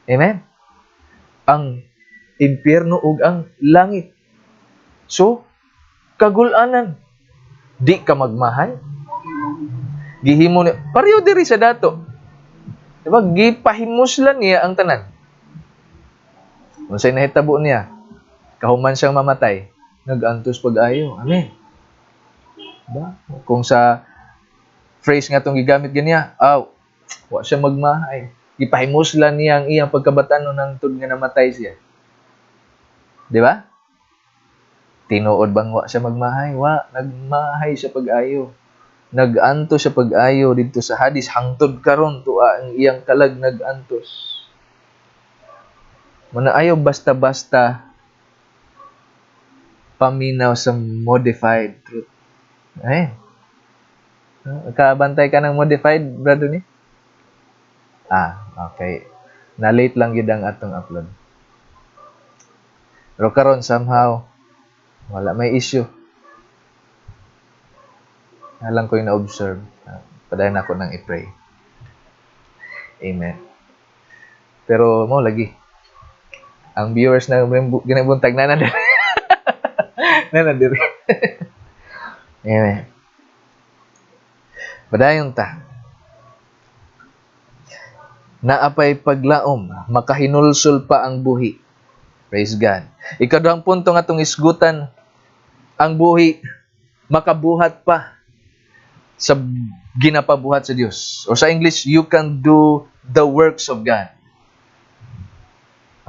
Amen. Ang impyerno ug ang langit. So, kagul-anan, di ka magmahay. Gihimo ni pareho diri sa dato. Diba? Gipahimuslan niya ang tanan. Unsay nahitabo niya? Kahuman siyang mamatay, nag-antos pag-ayo. Amen. Diba? Kung sa phrase nga itong gigamit ganiya, wa siya magmahay. Gipahimuslan niya ang iyang pagkabatanon ng tud nga namatay siya. Di ba? Tinuod bang wa siya magmahay? Wa, nagmahay siya pag-ayo. Nag-antos siya pag-ayo dito sa hadis, hangtod karon tuwa ang iyang kalag nag-antos. Manaayo basta-basta paminaw sa modified truth. Ay. Kabantay ka ng modified, brother ni? Okay. Na-late lang yun ang atong upload. Pero karon somehow, wala may issue. Alang ko yung na-observe. Padayon ako nang i-pray. Amen. Pero mo lagi. Ang viewers na ginabuntag na diri. na diri. Amen. Padayon ta. Naapay paglaom, makahinulsol pa ang buhi. Praise God. Ikaduhang punto nga itong isgutan, ang buhi, makabuhat pa sa ginapabuhat sa Diyos. Or sa English, you can do the works of God.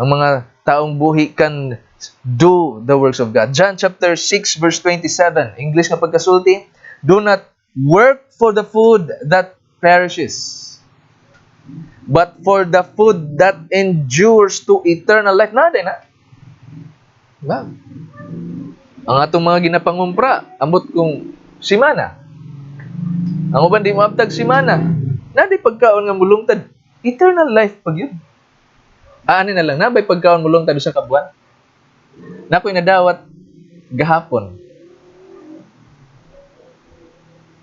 Ang mga taong buhi can do the works of God. John chapter 6 verse 27, English nga pagkasulti, do not work for the food that perishes, but for the food that endures to eternal life. Naday na. Diba? Ang atong mga ginapangumpra, ambot kong simana. Ang uban di maabtag simana. Naday pagkaon nga mulungtad. Eternal life pag yun. Ani na lang, nabay pagkaon mulungtad sa kabuan. Nakoy nadawat gahapon.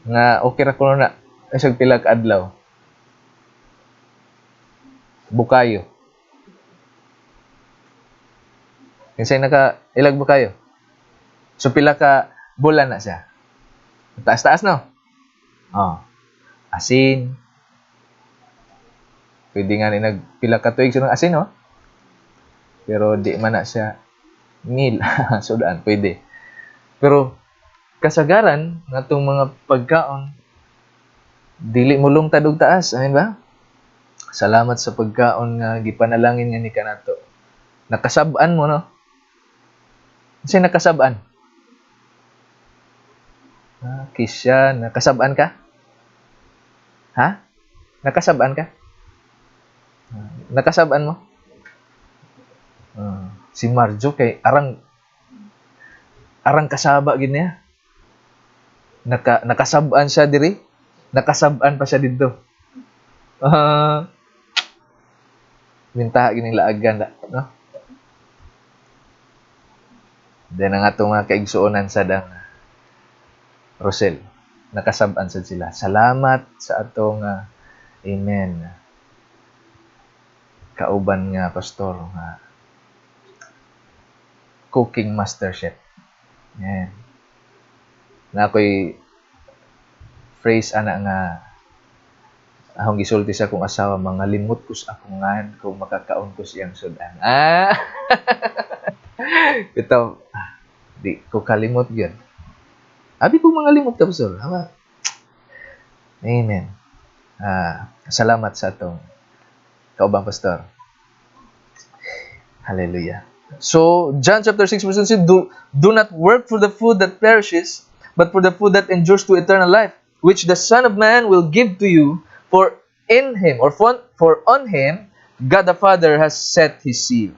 Nga okay ra ko na isag pila ka adlaw. Bukayo. Kinsay ilag bukayo. So pila ka bulan na siya. Taas-taas, no? Oh, asin. Pwede nga ni nagpila ka tuig sa ng asin, no? Pero di man na siya meal. Sudan, pwede. Pero kasagaran natong mga pagkaon dili mo lungtad og taas, amen ba? Salamat sa pagkaon nga gipanalangin nga ni kanato. Nakasab-an mo, no? Kasi nakasab-an. Kisya, nakasab-an ka? Ha? Nakasab-an ka? Nakasab-an mo? Si Marjo kay arang kasaba gid niya. Nakasab-an siya diri. Nakasab-an pa siya didto. Mintaha gining laagan no? Then ang atong mga kaigsuonan sa dang Rosel, nakasab-an sad sila. Salamat sa atong amen. Kauban nga pastor nga cooking master chef. Yan. Na ako'y phrase ana nga akong gisulti sa akong asawa, mga limot ko sa akong ngan kung makakaon ko siyang sudan. Ito, di ko kalimot yun. Abi ko mga limot ka, pastor. Amen. Salamat sa atong kaubang pastor. Hallelujah. So, John chapter 6 verse 6, do not work for the food that perishes, but for the food that endures to eternal life, which the Son of Man will give to you, for on him God the Father has set his seal.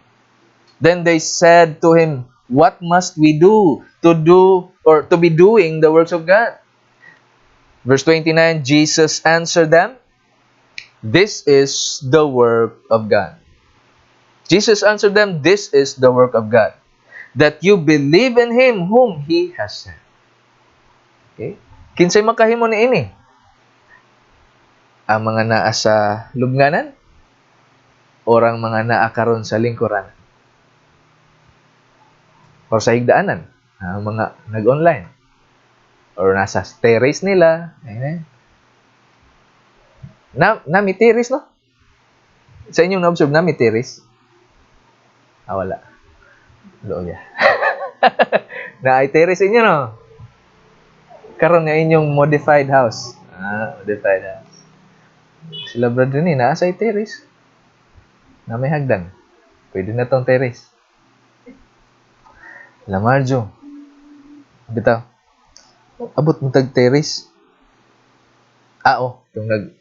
Then they said to him, what must we do to be doing the works of God? Verse 29, Jesus answered them, this is the work of God. Jesus answered them, this is the work of God, that you believe in him whom he has sent. Okay? Kinsay makahimo ni ini? Ang mga naa sa lubnganan? Orang mga naa karon sa lingkuran? O sa higdaanan? Ang mga nag-online? Or nasa terrace nila? Amen. Nami terrace, no? Sa inyong na-observe, nami terrace? Wala. Loya. Na ay terrace inyo, no? Karon nga inyong modified house. Modified house. Sila brother ni, nasa ay terrace. Na may hagdan. Pwede na tong terrace. Lamarjo. Bitaw. Abot mo tag terrace. Itong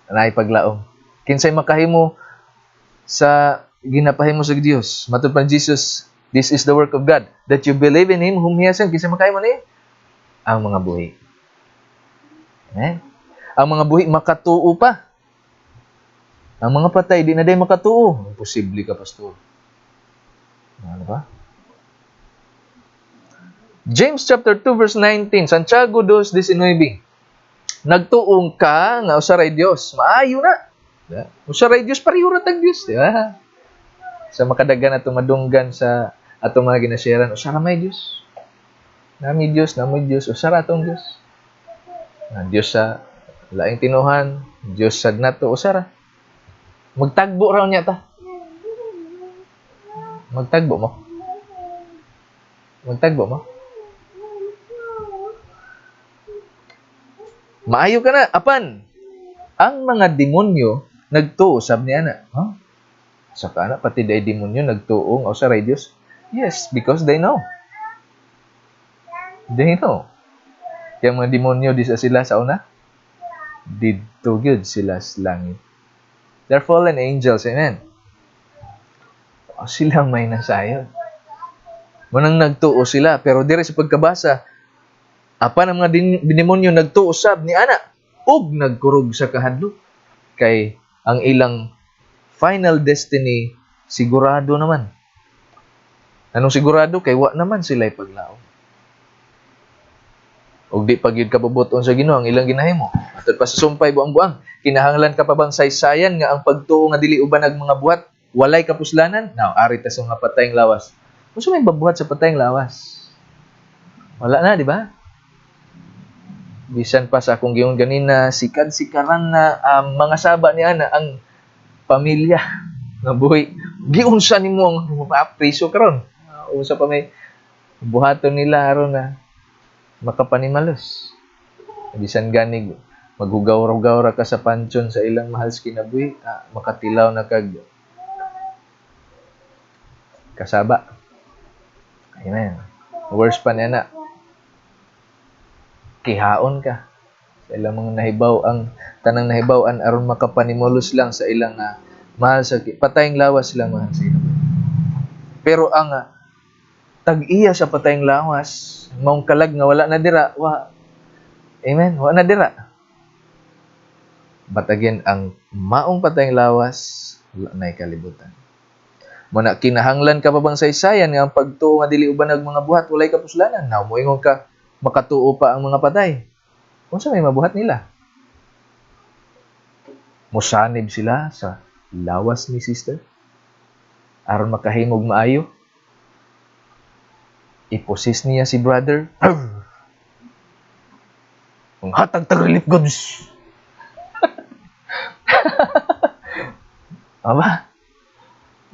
naipaglaom. Kinsay makahimo sa ginapahimo sa Dios. Matod pa Jesus, this is the work of God, that you believe in him whom he has sent. Kinsay makahimo ni? Ang mga buhi. Amen. Ang mga buhi makatuo pa. Ang mga patay di na day makatuo. Imposible ka, pastor. Ano ba? James chapter 2 verse 19, Santiago 2:19. Nagtuong ka nga usaray Dios, maayo na. Usaray Dios pareho ra tag Dios, di ba? Sa makadagan atong madunggan sa atong mga ginasyaran, usara may Dios. Nami Dios, usara atong Dios. Dios sa laing tinuhan, Dios sad nato usara. Magtagbo raw niya ta. Magtagbo mo. Maayo ka na, apan. Ang mga demonyo nagtuo sab ni ana. Sa kana pati day demonyo nagtuo nga usaray Dios. Yes, because they know. They know. Yang mga demonyo di sila sa una, didto gyud sila sa langit. They're fallen angels, amen. Sila may nasayon. Manang nagtuo sila, pero dire sa pagkabasa, apan ang mga demonyo nagtuo sab ni ana ug nagkurog sa kahadlok. Kay ang ilang final destiny sigurado naman. Anong sigurado? Kay wa naman sila ipaglaom. Og di pa gyud kapabuton sa Ginoo ang ilang ginahimo. Atod pa sa sumpay buang-buang, kinahanglan ka pa bang saysayan nga ang pagtuo nga dili uban ang mga buhat walay kapuslanan? Now, ari ta sa mga patayng lawas. Unsa may babuhat sa patayng lawas? Wala na, di ba? Bisan pa sa akong giyon ganina, sikad-sikaran na mga saba niya na ang pamilya nga buhi. Giunsa nimo ang mapriso karon? Usa pa may buhaton nila aron na makapanimalos. Bisan gani maghugaw-gaw ra ka sa pansyon sa ilang mahal sa kinabuhi, makatilaw na kag kasaba. Amen. Worse pa niya na, kihaon ka. Sa ilang mga nahibaw, ang tanang nahibaw-an aron makapanimulos lang sa ilang mahal sa patayng lawas lang mahal sa ilang. Pero ang tag-iya sa patayng lawas, maong kalag nga wala na dira, amen, wala na dira. But again, ang maong patayng lawas, wala na'y kalibutan. Muna kinahanglan ka pa bang saysayan nga ang pagtuo nga dili uban ng mga buhat walay kapuslanan. Now moingon ka makatuo pa ang mga patay. Unsa may mabuhat nila? Mosanib sila sa lawas ni sister aron makahimog maayo. Iposis niya si brother. Ang hatag tag relief goods. Aba?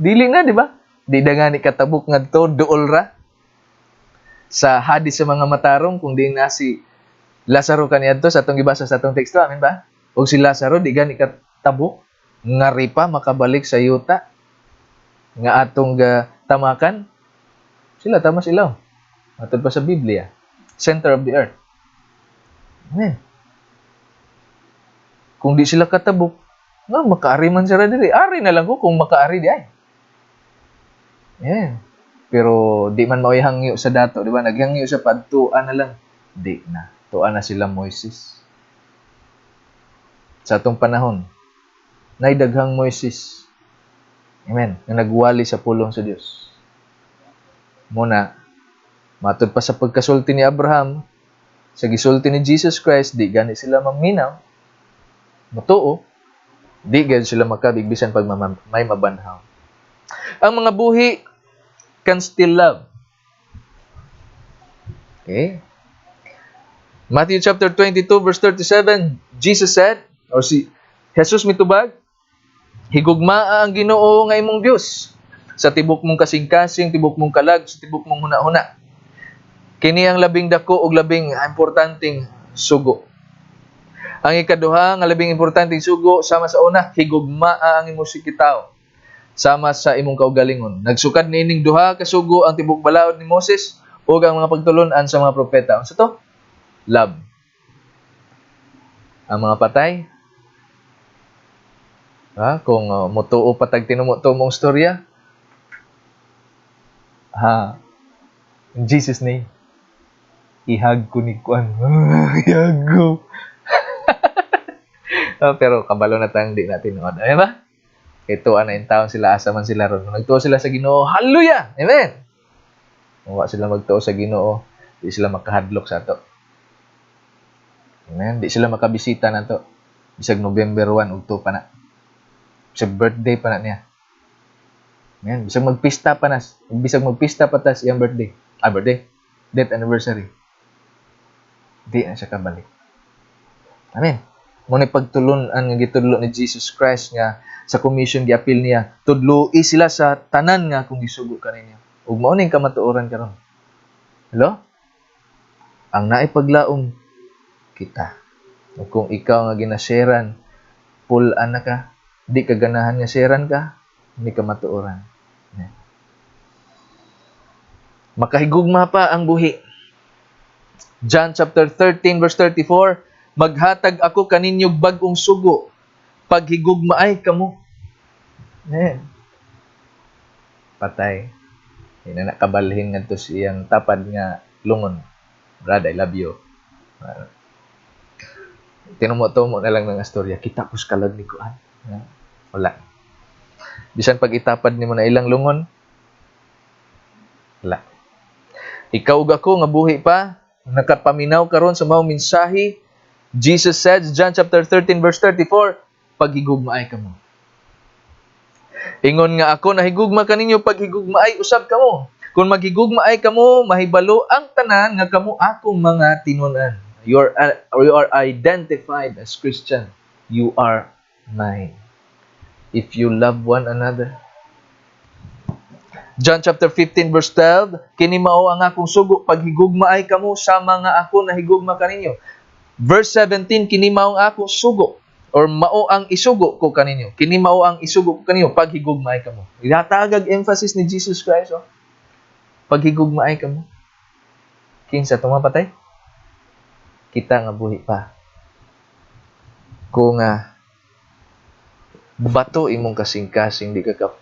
Dili na, di ba? Di na nga ni katabuk nga to, duol ra. Sa hadis sa mga matarong, kung di na si Lazaro kaniadto sa atong gibasa sa atong teksto, amin ba? O si Lazaro, di gani katabuk, nga ripa makabalik sa yuta, nga atong tamakan. Sila, tama sila. Atod pa sa Biblia. Center of the earth. Amen. Kung di sila katabuk, nga makaari man sila diri. Ari na lang ko kung makaari di ay. Yeah. Pero di man mao'y hangyo sa dato, di ba? Naghangyo sa padtuan na lang. Di na. Tuan na sila Moises. Sa atong panahon, naidaghang Moises. Amen. Na nagwali sa pulong sa Dios. Muna, matod pa sa pagkasulti ni Abraham, sa gisulti ni Jesus Christ, di gani sila maminaw, matuo, di gani sila makabigbisan pag may mabanhaw. Ang mga buhi can still love. Okay? Matthew chapter 22 verse 37, Jesus said, or si Jesus mitubag, higugmaa ang Ginoo nga imong Dios sa tibok mong kasing-kasing, tibok mong kalag, sa tibok mong huna-huna. Kini ang labing dako ug labing importanteng sugo. Ang ikaduha nga labing importanteng sugo sama sa una, higugmaa ang imong sikitaw sama sa imong kaugalingon. Nagsukad niining duha ka sugo ang tibok balaod ni Moses ug ang mga pagtulon-an sa mga propeta. Unsa to? Love. Ang mga patay, kung mutuo patag tinumo-tuo mong storya, in Jesus name, ihag ko ni Kwan. Ihag ko. Pero kabalo na tayong di natin noon. Ayan ba? Ito na yung taon sila, asa man sila ron. Nagtuo sila sa Ginoo, hallelujah! Amen! Kung sila magtuo sa Ginoo, di sila makahadlok sa ato. Amen? Di sila makabisita na to. Bisag November 1, ugto pa na. Bisag birthday pa na niya. Amen? Bisag magpista pa na. Bisag magpista pa tas iyang birthday. Birthday? Death anniversary. Di na siya kabalik. Amen? Muna pagtulunan nga gitudlo ni Jesus Christ nga sa commission giapil niya, tudloi sila sa tanan nga kung gisugo kaninyo. Ug mao ning kamatuoran karon. Hello? Ang naipaglaom kita. Ug kung ikaw nga ginasharean, pull-an na ka, di ka ganahan nga sharean ka, hindi ka matuoran. Makahigugma pa ang buhi. John chapter 13 verse 34, maghatag ako kaninyo bag-ong sugo, paghigugmaay kamo. Patay. Hindi na nakabalhin nga to siyang tapad nga lungon. Brad, I love you. Tinumo-tumo na lang ng astorya. Kita ko sa kalag ni Kuan. Wala. Bisan pag itapad ni mo na ilang lungon, wala. Ikaw ug ako nga buhi pa, nakapaminaw karon sa mao mensahe. Jesus said, John chapter 13 verse 34, paghigugmaay kamo. Ingon nga ako nahigugma kaninyo paghigugmaay usab kamo. Kung maghigugmaay kamo, mahibalo ang tanan nga kamo akong mga tinun-an. You are identified as Christian. You are mine. If you love one another. John chapter 15 verse 12, kini mao ang akong sugo paghigugma ay kamo sama nga ako nahigugma kaninyo. Verse 17, kini mao ang akong sugo or mao ang isugo ko kaninyo. Kini mao ang isugo ko kaninyo paghigugma ay kamo. Ihatagag emphasis ni Jesus Christ, oh. Paghigugma ay kamo. Kinsa tumapatay? Kita nga buhi pa. Kung bato imong kasing-kasing di ka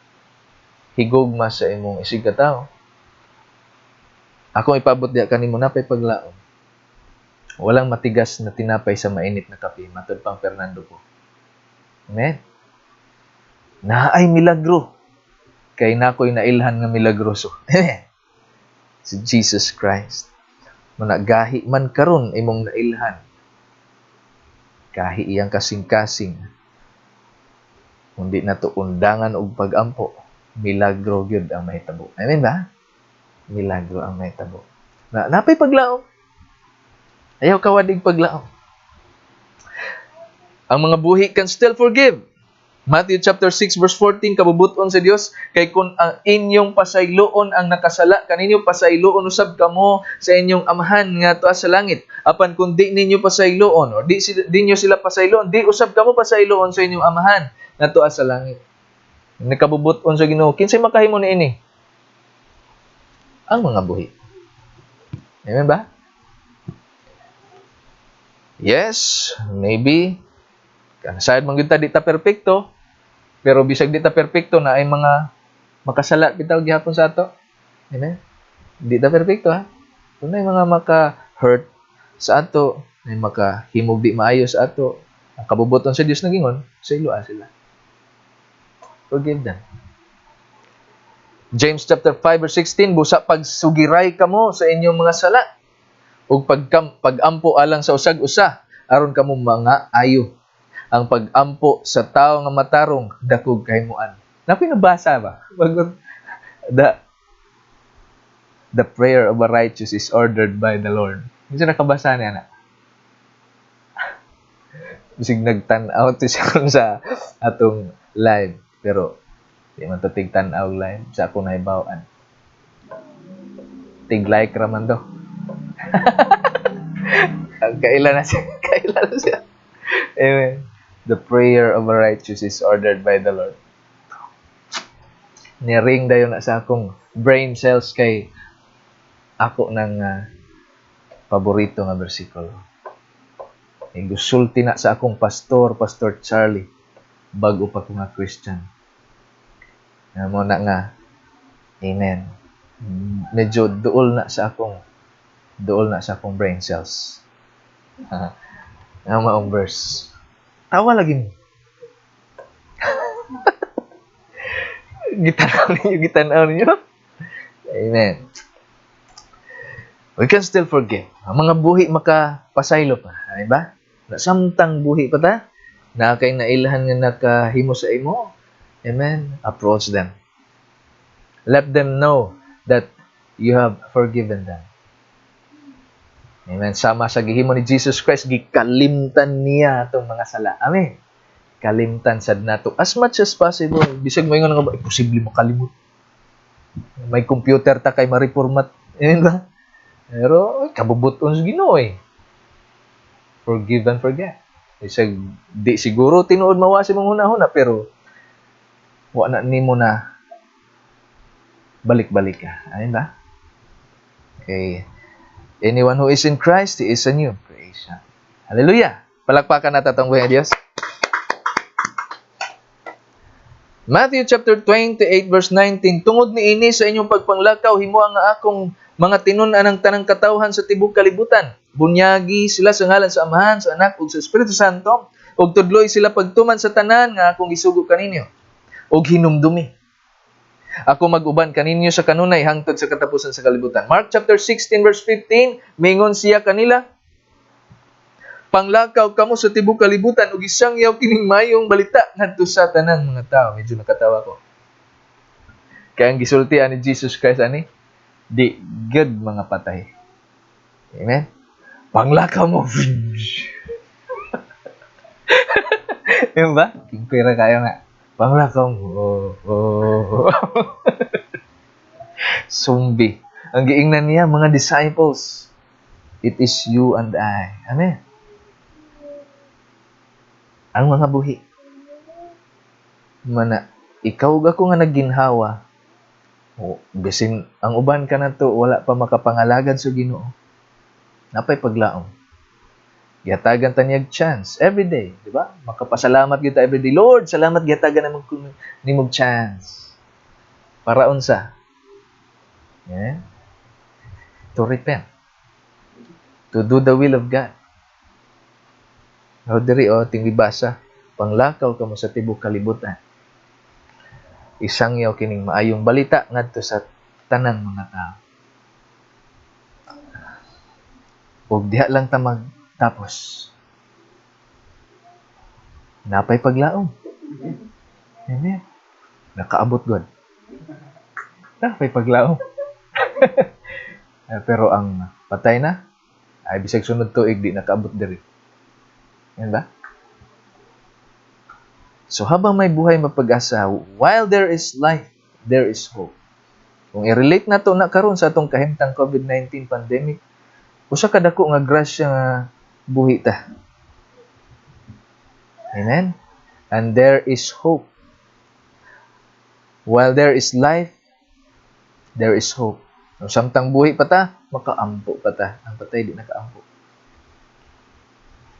higugma sa imong isig ka tao. Ako ipabot diya kanimo napay paglaom. Walang matigas na tinapay sa mainit na kape, matud pang Fernando po. Amen. Naay milagro. Kay nakoy nailhan nga milagroso. Si Jesus Christ. Managahi man karon imong nailhan. Kahi iyang kasing-kasing. Kundi na to undangan og pagampo. Milagro gyud ang mahitabo. Amen ba? Milagro ang mahitabo. Napay paglaom. Ayaw kawadig paglaom. Ang mga buhi can still forgive. Matthew chapter 6 verse 14, kabubuton sa Dios kay kun ang inyong pasayloon ang nakasala kaninyo pasayloon usab kamo sa inyong amahan nga tuwa sa langit. Apan kun di ninyo pasayloon o di niyo sila pasayloon, di usab kamo pasayloon sa inyong amahan nga tuwa sa langit. Nakabubuton sa Ginoo, kinsay makahimo niini? Ang mga buhi. Amen ba? Yes, maybe sayad man gyud ta di ta perpekto, pero bisag di ta perpekto na ay mga makasala bitaw gihapon sa ato. Amen. Di ta perpekto ha. Kung may mga maka-hurt sa ato, may makahimog di maayo sa ato, ang kabubuton sa Dios nagingon, sa iloa sila. Forgive them. James chapter 5 verse 16, busa pagsugiray kamo sa inyong mga sala ug pagampo alang sa usag-usa aron kamo mga ayo. Ang pagampo sa tao nga matarong dakog kahimuan. Nakoy nabasa ba? The prayer of a righteous is ordered by the Lord. Hindi nakabasa niya na. Bisig nagtan-aw to siya sa atong live. Pero, di man to tig-tan-aw live sa akong nahibawan. Tig-like raman do. Kailan na siya. Kailan na siya. Amen. The prayer of a righteous is ordered by the Lord. Niring dayon na sa akong brain cells kay ako ng paborito nga bersikulo. Gusulti na sa akong Pastor Charlie, bago pa ko nga Christian. Mo na nga, amen. Medyo duol na sa akong brain cells. Nga maong verse. Tawa lagi mo. Gitanaw ninyo. Amen. We can still forgive. Ang mga buhi makapasaylo pa. Ay ba? Samtang buhi pa ta, na kay nailhan nga nakahimo sa imo. Amen. Approach them. Let them know that you have forgiven them. Amen. Sama sa gihimo ni Jesus Christ, gikalimtan niya itong mga sala. Amen. Kalimtan sad nato as much as possible. Bisag mo ingon nga ba, imposible makalimot. May computer ta kay ma-reformat. Amen ba? Pero kabubuton sa Ginoo eh. Forgive and forget. Bisag di siguro tinuod mawasi mong hunahuna pero wa na nimo na balik-balik ka. Amen ba? Okay. Anyone who is in Christ, he is a new creation. Hallelujah! Palakpakan natin itong buhay Diyos. Matthew chapter 28 verse 19, tungod niini sa inyong pagpanglakaw, himuha nga akong mga tinun-an ng tanang katawhan sa tibok kalibutan. Bunyagi sila sa ngalan sa Amahan, sa Anak, ug sa Espiritu Santo, ug tudloy sila pagtuman sa tanan nga akong isugo kaninyo, ug hinumdumi. Ako mag-uban kaninyo sa kanunay hangtod sa katapusan sa kalibutan. Mark chapter 16 verse 15, mingon siya kanila, panglakaw kamo sa tibok kalibutan ug isangyaw kining mayong balita ngadto sa tanang mga tao. Medyo nakatawa ko. Kaya ang gisultian ni Jesus Christ ani, di good mga patay. Amen. Panglakaw mo. Yung ba? Kingpira kayo nga. Panglakaw mo. Zombie. Ang giingnan niya, mga disciples. It is you and I. Amen. Ang mga buhi. Mana, ikaw ako nga nagginhawa. Bisin, ang uban ka na to, wala pa makapangalagad sa Ginoo. Napay paglaom. Gihatagan ta niyag chance every day, di ba? Makapasalamat kita every day. Lord, salamat gihatagan naman ko nimog chance. Para unsa? Yeah? To repent. To do the will of God. O diri tinggi basa, panglakaw kamo sa tibok kalibutan. Isang yaw kining maayong balita ngadto sa tanang mga tao. Ug diha lang ta magtapos. Napay paglaom. Amen. Nakaabot God. Napay paglaom. Pero ang patay na, ay bisag sunod tuig di nakaabot diri. Yan ba? So habang may buhay mapag-asa, while there is life, there is hope. Kung i-relate na to na karon sa atong kahimtang COVID-19 pandemic, usa ka dako nga grasya nga buhi ta. Amen? And there is hope. While there is life, there is hope. Kung samtang buhi pa ta, makaampo pa ta. Ang patay di nakaampo.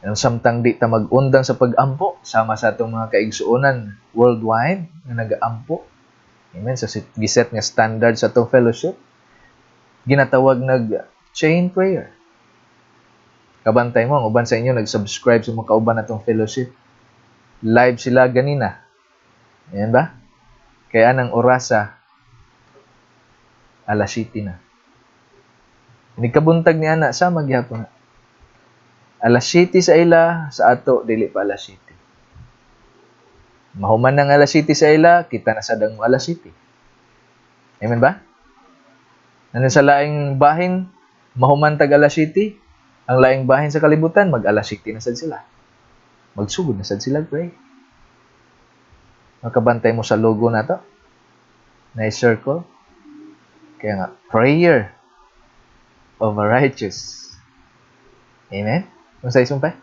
Ang samtang di ta mag-undang sa pag-ampo, sama sa atong mga kaigsuonan worldwide na nag-aampo. Amen? Sa giset nga standard sa atong fellowship, ginatawag chain prayer. Kabantay mo, ang uban sa inyo nag-subscribe sa mga kauban atong fellowship. Live sila ganina. Ayan ba? Kaya anang orasa, alas 7 na. Kabuntag ni ana, sa magyapon na. Alas 7 sa ila, sa ato, dili pa alas 7. Mahuman ng alas 7 sa ila, kita na sa dang alas 7. Amen ba? Ano sa laing bahin, mahuman tag alas 7, ang laing bahin sa kalibutan, mag alas 7 na sad sila. Magsugod na sad sila, pray. Makabantay mo sa logo na to, na circle. Kaya nga, prayer of a righteous. Amen? Kung sa isumpay?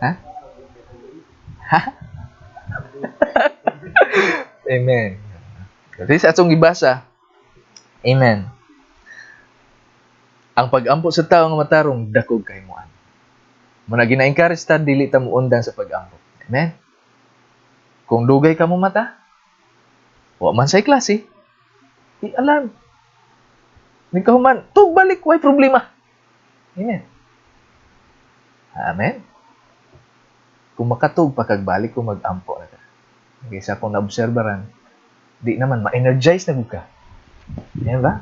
Ha? Ha? Amen. Kasi sa atong gibasa, amen. Ang pag-ampo sa tao nga matarong, dakog kay moan. Muna gina-encourage ta, dili ta muundang sa pag-ampo. Amen? Kung dugay ka mo mata, wa man say klase, alam. Ni kahuman, tug balik, way problema. Amen. Amen. Kung makatug pa kagbalik, kung mag-ampo na ka. Kaysa kung naobserbaran, di naman, ma-energize na ka. Ayan ba?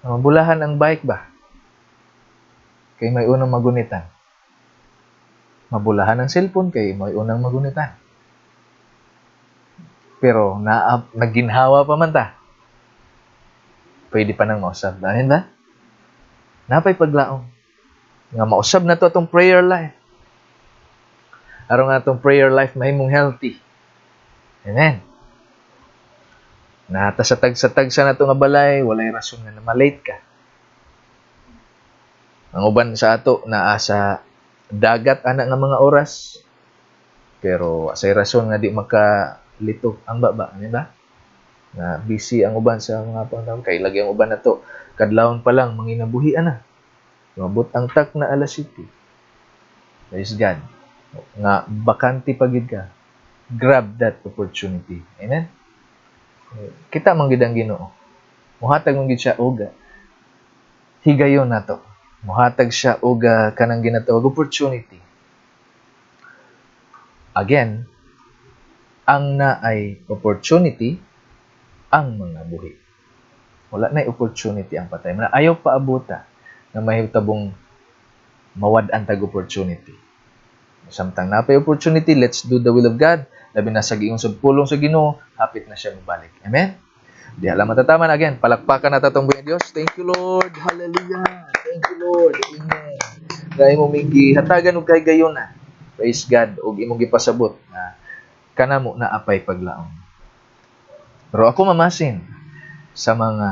Mabulahan ang bike ba? Kay may unang magunitan. Mabulahan ang cellphone kay may unang magunitan. Pero naginhawa pa man ta. Pwede pa nang mausab. Ayan ba? Napay paglaong. Nga mausab na to atong prayer life. Aron nga atong prayer life mahimong healthy. Amen. Nata sa tag-sa na to nga balay, walay rason nga na malate ka. Ang uban sa ato naa sa dagat ana nga mga oras. Pero asay rason nga di makalito ang baba, ano ba? Na busy ang uban sa mga panahon kay lagi ang uban nato kadlawon pa lang manginabuhi ana. Mabot ang tak na alas 7. Praise God. Nga bakante pagid ka. Grab that opportunity. Amen. Kita man gid ang Ginoo. Muhatag man gid siya og higayon nato. Muhatag siya og kanang ginatawag opportunity. Again, ang naay opportunity ang mga buhi. Wala na opportunity ang patay. Ayaw paabuta na mahitabong mawad-an tag opportunity. Samtang napay opportunity, let's do the will of God. Labi na sa giingong pulong sa Ginoo, hapit na siya mabalik. Amen? Di alam matataman again. Palakpakan na tatong buhay Diyos. Thank you, Lord. Hallelujah. Thank you, Lord. Amen. Dahil mo migi hatagan og kay gayon na. Praise God. Og imong gipasabot na kanamo na apay paglaom. Pero ako mamasin sa mga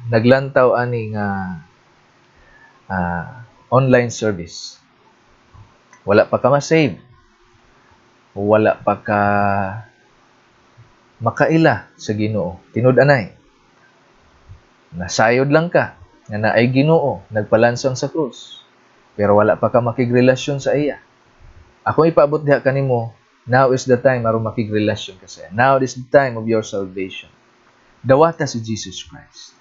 naglantaw ani nga online service. Wala pa ka ma-save. Wala pa ka makaila sa Ginoo. Tinud-anay. Nasayod lang ka nga naay Ginoo, nagpalansang sa krus. Pero wala pa ka makigrelasyon sa iya. Ako ipaabot diha kanimo, now is the time aron makigrelasyon ka sa iya. Now is the time of your salvation. Dawata si Jesus Christ.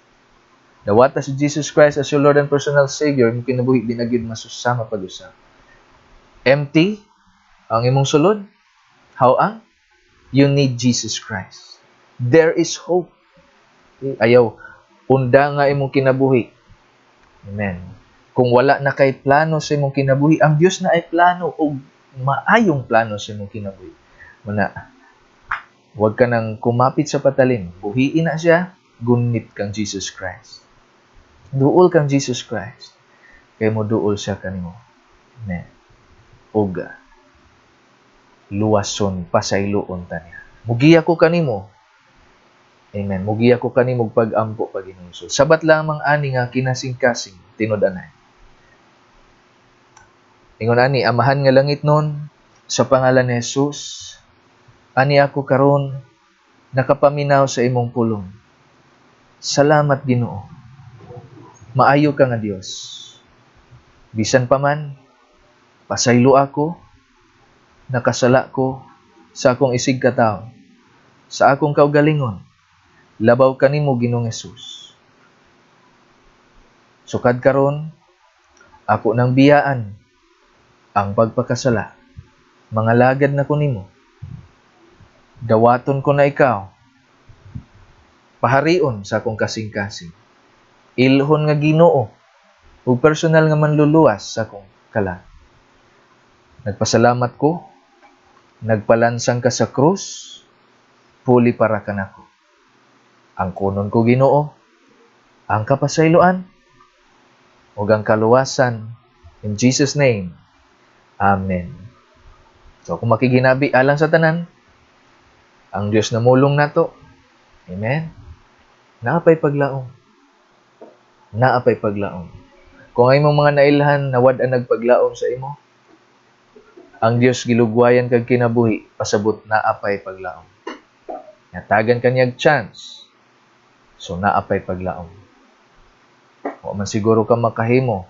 Dawata si Jesus Christ as your Lord and personal Savior, mo kinabuhi din agad masusama pag-usap. Empty ang imong sulod? How ang? You need Jesus Christ. There is hope. Ayaw, unda nga imong kinabuhi. Amen. Kung wala na kay plano sa imong kinabuhi, ang Dios na ay plano o maayong plano sa imong kinabuhi. Muna, huwag ka nang kumapit sa patalim. Buhiin na siya, gunit kang Jesus Christ. Duol kang Jesus Christ. Kaya mo duol siya kanimo. Amen. Uga. Luwason pasayloon ta niya. Mugiya ko kanimo. Amen. Mugiya ko kanimo pag-ampo pag-inungsod. Sabat lamang ani nga kinasing-kasing tinud-anay. Ingon ani amahan nga langit nun sa pangalan ni Jesus. Ani ako karon nakapaminaw sa imong pulong. Salamat Ginoo. Maayo ka nga Dios. Bisan pa man pasaylo ako, nakasala ko sa akong isig katawo, sa akong kaugalingon, labaw kanimo Ginoong Hesus. Sukad karon, ako nang biyaan ang pagpakasala. Mga lagad na ko nimo. Dawaton ko na ikaw. Paharion sa akong kasing-kasing. Ilhon nga Ginoo ug personal nga manluluwas sa akong kalan. Nagpasalamat ko. Nagpalansang ka sa krus, puli para ka nako. Ang kunon ko Ginoo, ang kapasayloan, ug ang kaluwasan, in Jesus' name, Amen. So kung makiginabi alang sa tanan, ang Dios na mulong nato, Amen, naapay paglaom. Naapay paglaom. Kung ay mong mga nailhan, nawad ang nagpaglaom sa imo, ang Dios gilugwayan kag kinabuhi, pasabot naapay paglaom. Natagan kanyag chance, so naapay paglaom. O man siguro ka makahimo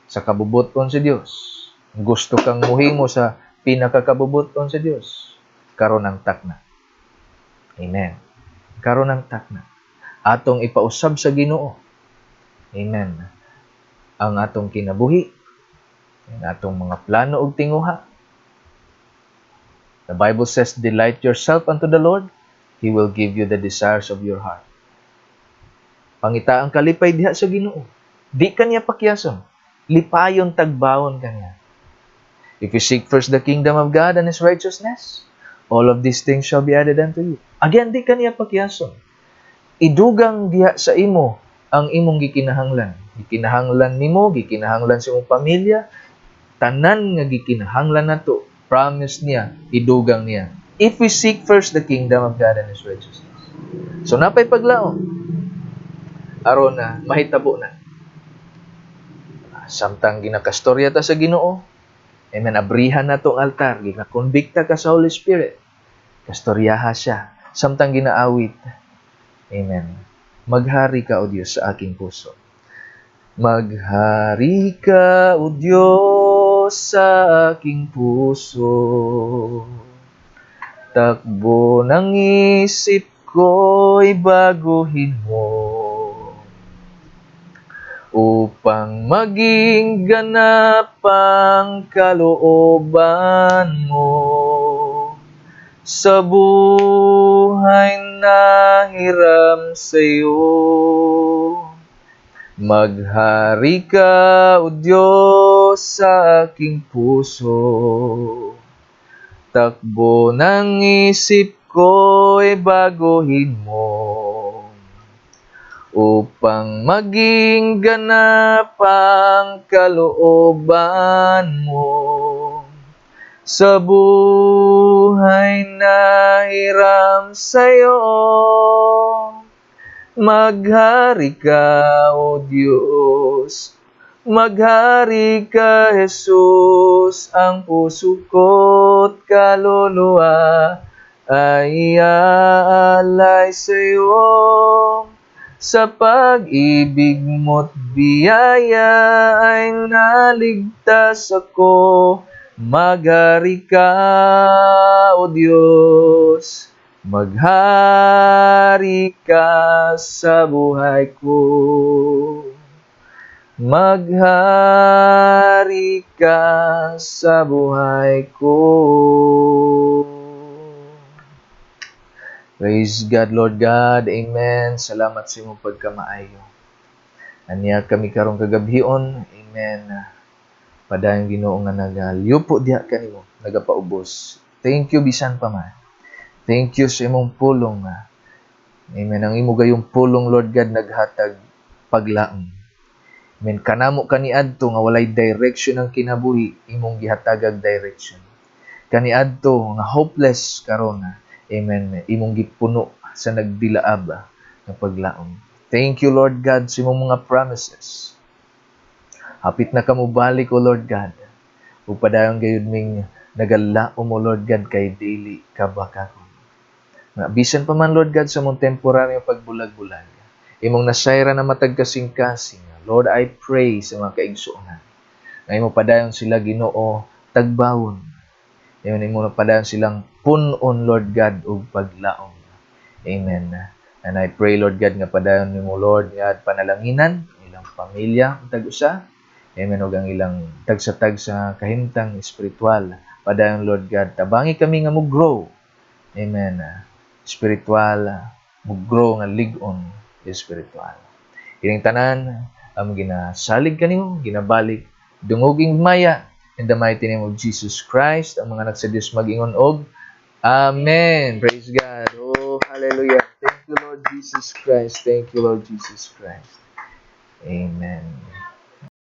sa kabubuton sa Dios. Gusto kang muhimo sa pinakakabubuton sa Dios. Karon ang takna. Amen. Karon ang takna. Atong ipausab sa Ginoo. Amen. Ang atong kinabuhi, ang atong mga plano ug tinguha. The Bible says, delight yourself unto the Lord, He will give you the desires of your heart. Pangita ang kalipay diha sa Ginoo. Di kaniya pakyason. Lipayon tagbawon kaniya. If you seek first the kingdom of God and His righteousness, all of these things shall be added unto you. Again, di kaniya pakyason. Idugang diha sa imo ang imong gikinahanglan. Gikinahanglan nimo, gikinahanglan sa imong pamilya, tanan nga gikinahanglan nato. Promise niya, idugang niya. If we seek first the kingdom of God and His righteousness. So, napay paglaom. Aron na, mahitabo na. Samtang ginakastorya ta sa Ginoo, amen, abrihan na itong altar, ginakonbikta ka sa Holy Spirit, kastoryaha siya. Samtang ginaawit, amen, maghari ka, O Diyos, sa aking puso. Maghari ka, O Diyos, sa aking puso. Takbo ng isip ko'y baguhin mo, upang maging ganap ang kalooban mo. Sa buhay na hiram sa'yo, maghari ka, O Diyos, sa aking puso. Takbo ng isip ko'y baguhin mo, upang maging ganap ang kalooban mo. Sa buhay na hiram sa'yo, maghari ka, O Diyos. Maghari ka, Jesus. Ang puso ko't kaluluwa ay aalay sa'yo. Sa pag-ibig mo't biyaya ay naligtas ako. Maghari ka, O Diyos. Maghari ka sa buhay ko. Maghari ka sa buhay ko. Praise God, Lord God. Amen. Salamat sa imong pagkamaayo. Anya kami karong kagabhion. Amen. Padayong Ginoo nga nagaliupo diha kanimo, nagapaubos. Thank you bisan pa man. Thank you sa imong pulong. Amen. Ang imo gayong pulong, Lord God, naghatag paglaom. Amen. Kanamo kaniadto nga walay direction ang kinabuhi, imong gihatagag direction. Kaniadto nga hopeless karon. Amen. Imong gipuno sa nagdilaab nga paglaom. Thank you, Lord God, sa imong mga promises. Hapit na kamo balik, O Lord God. Upadayon gayud ming nagalaom mo, Lord God, kay daily kabakakon. Nga bisan pa man, Lord God, sa mong temporaryo pagbulag-bulag, imong nasayra na matag kasing-kasing. Lord, I pray sa mga kaigsuonan. Nga imo padayon sila, Ginoo, tagbawon. Amen. Imo padayon silang punon, Lord God, ug paglaom. Amen. And I pray, Lord God, nga padayon nimo, Lord God, panalanginan ilang pamilya tag-usa. Amen. Ug ang ilang tagsa-tag sa kahimtang espiritual. Padayon, Lord God, tabangi kami nga mo-grow. Amen. Spiritual, mo-grow nga lig-on espiritual. Ining tanan, ang ginasalig kanimo, ginabalik, dungoging maya, in the mighty name of Jesus Christ, ang mga nagsa-Dios mag-ingon og Amen. Praise God. Oh, hallelujah. Thank you, Lord Jesus Christ. Thank you, Lord Jesus Christ. Amen.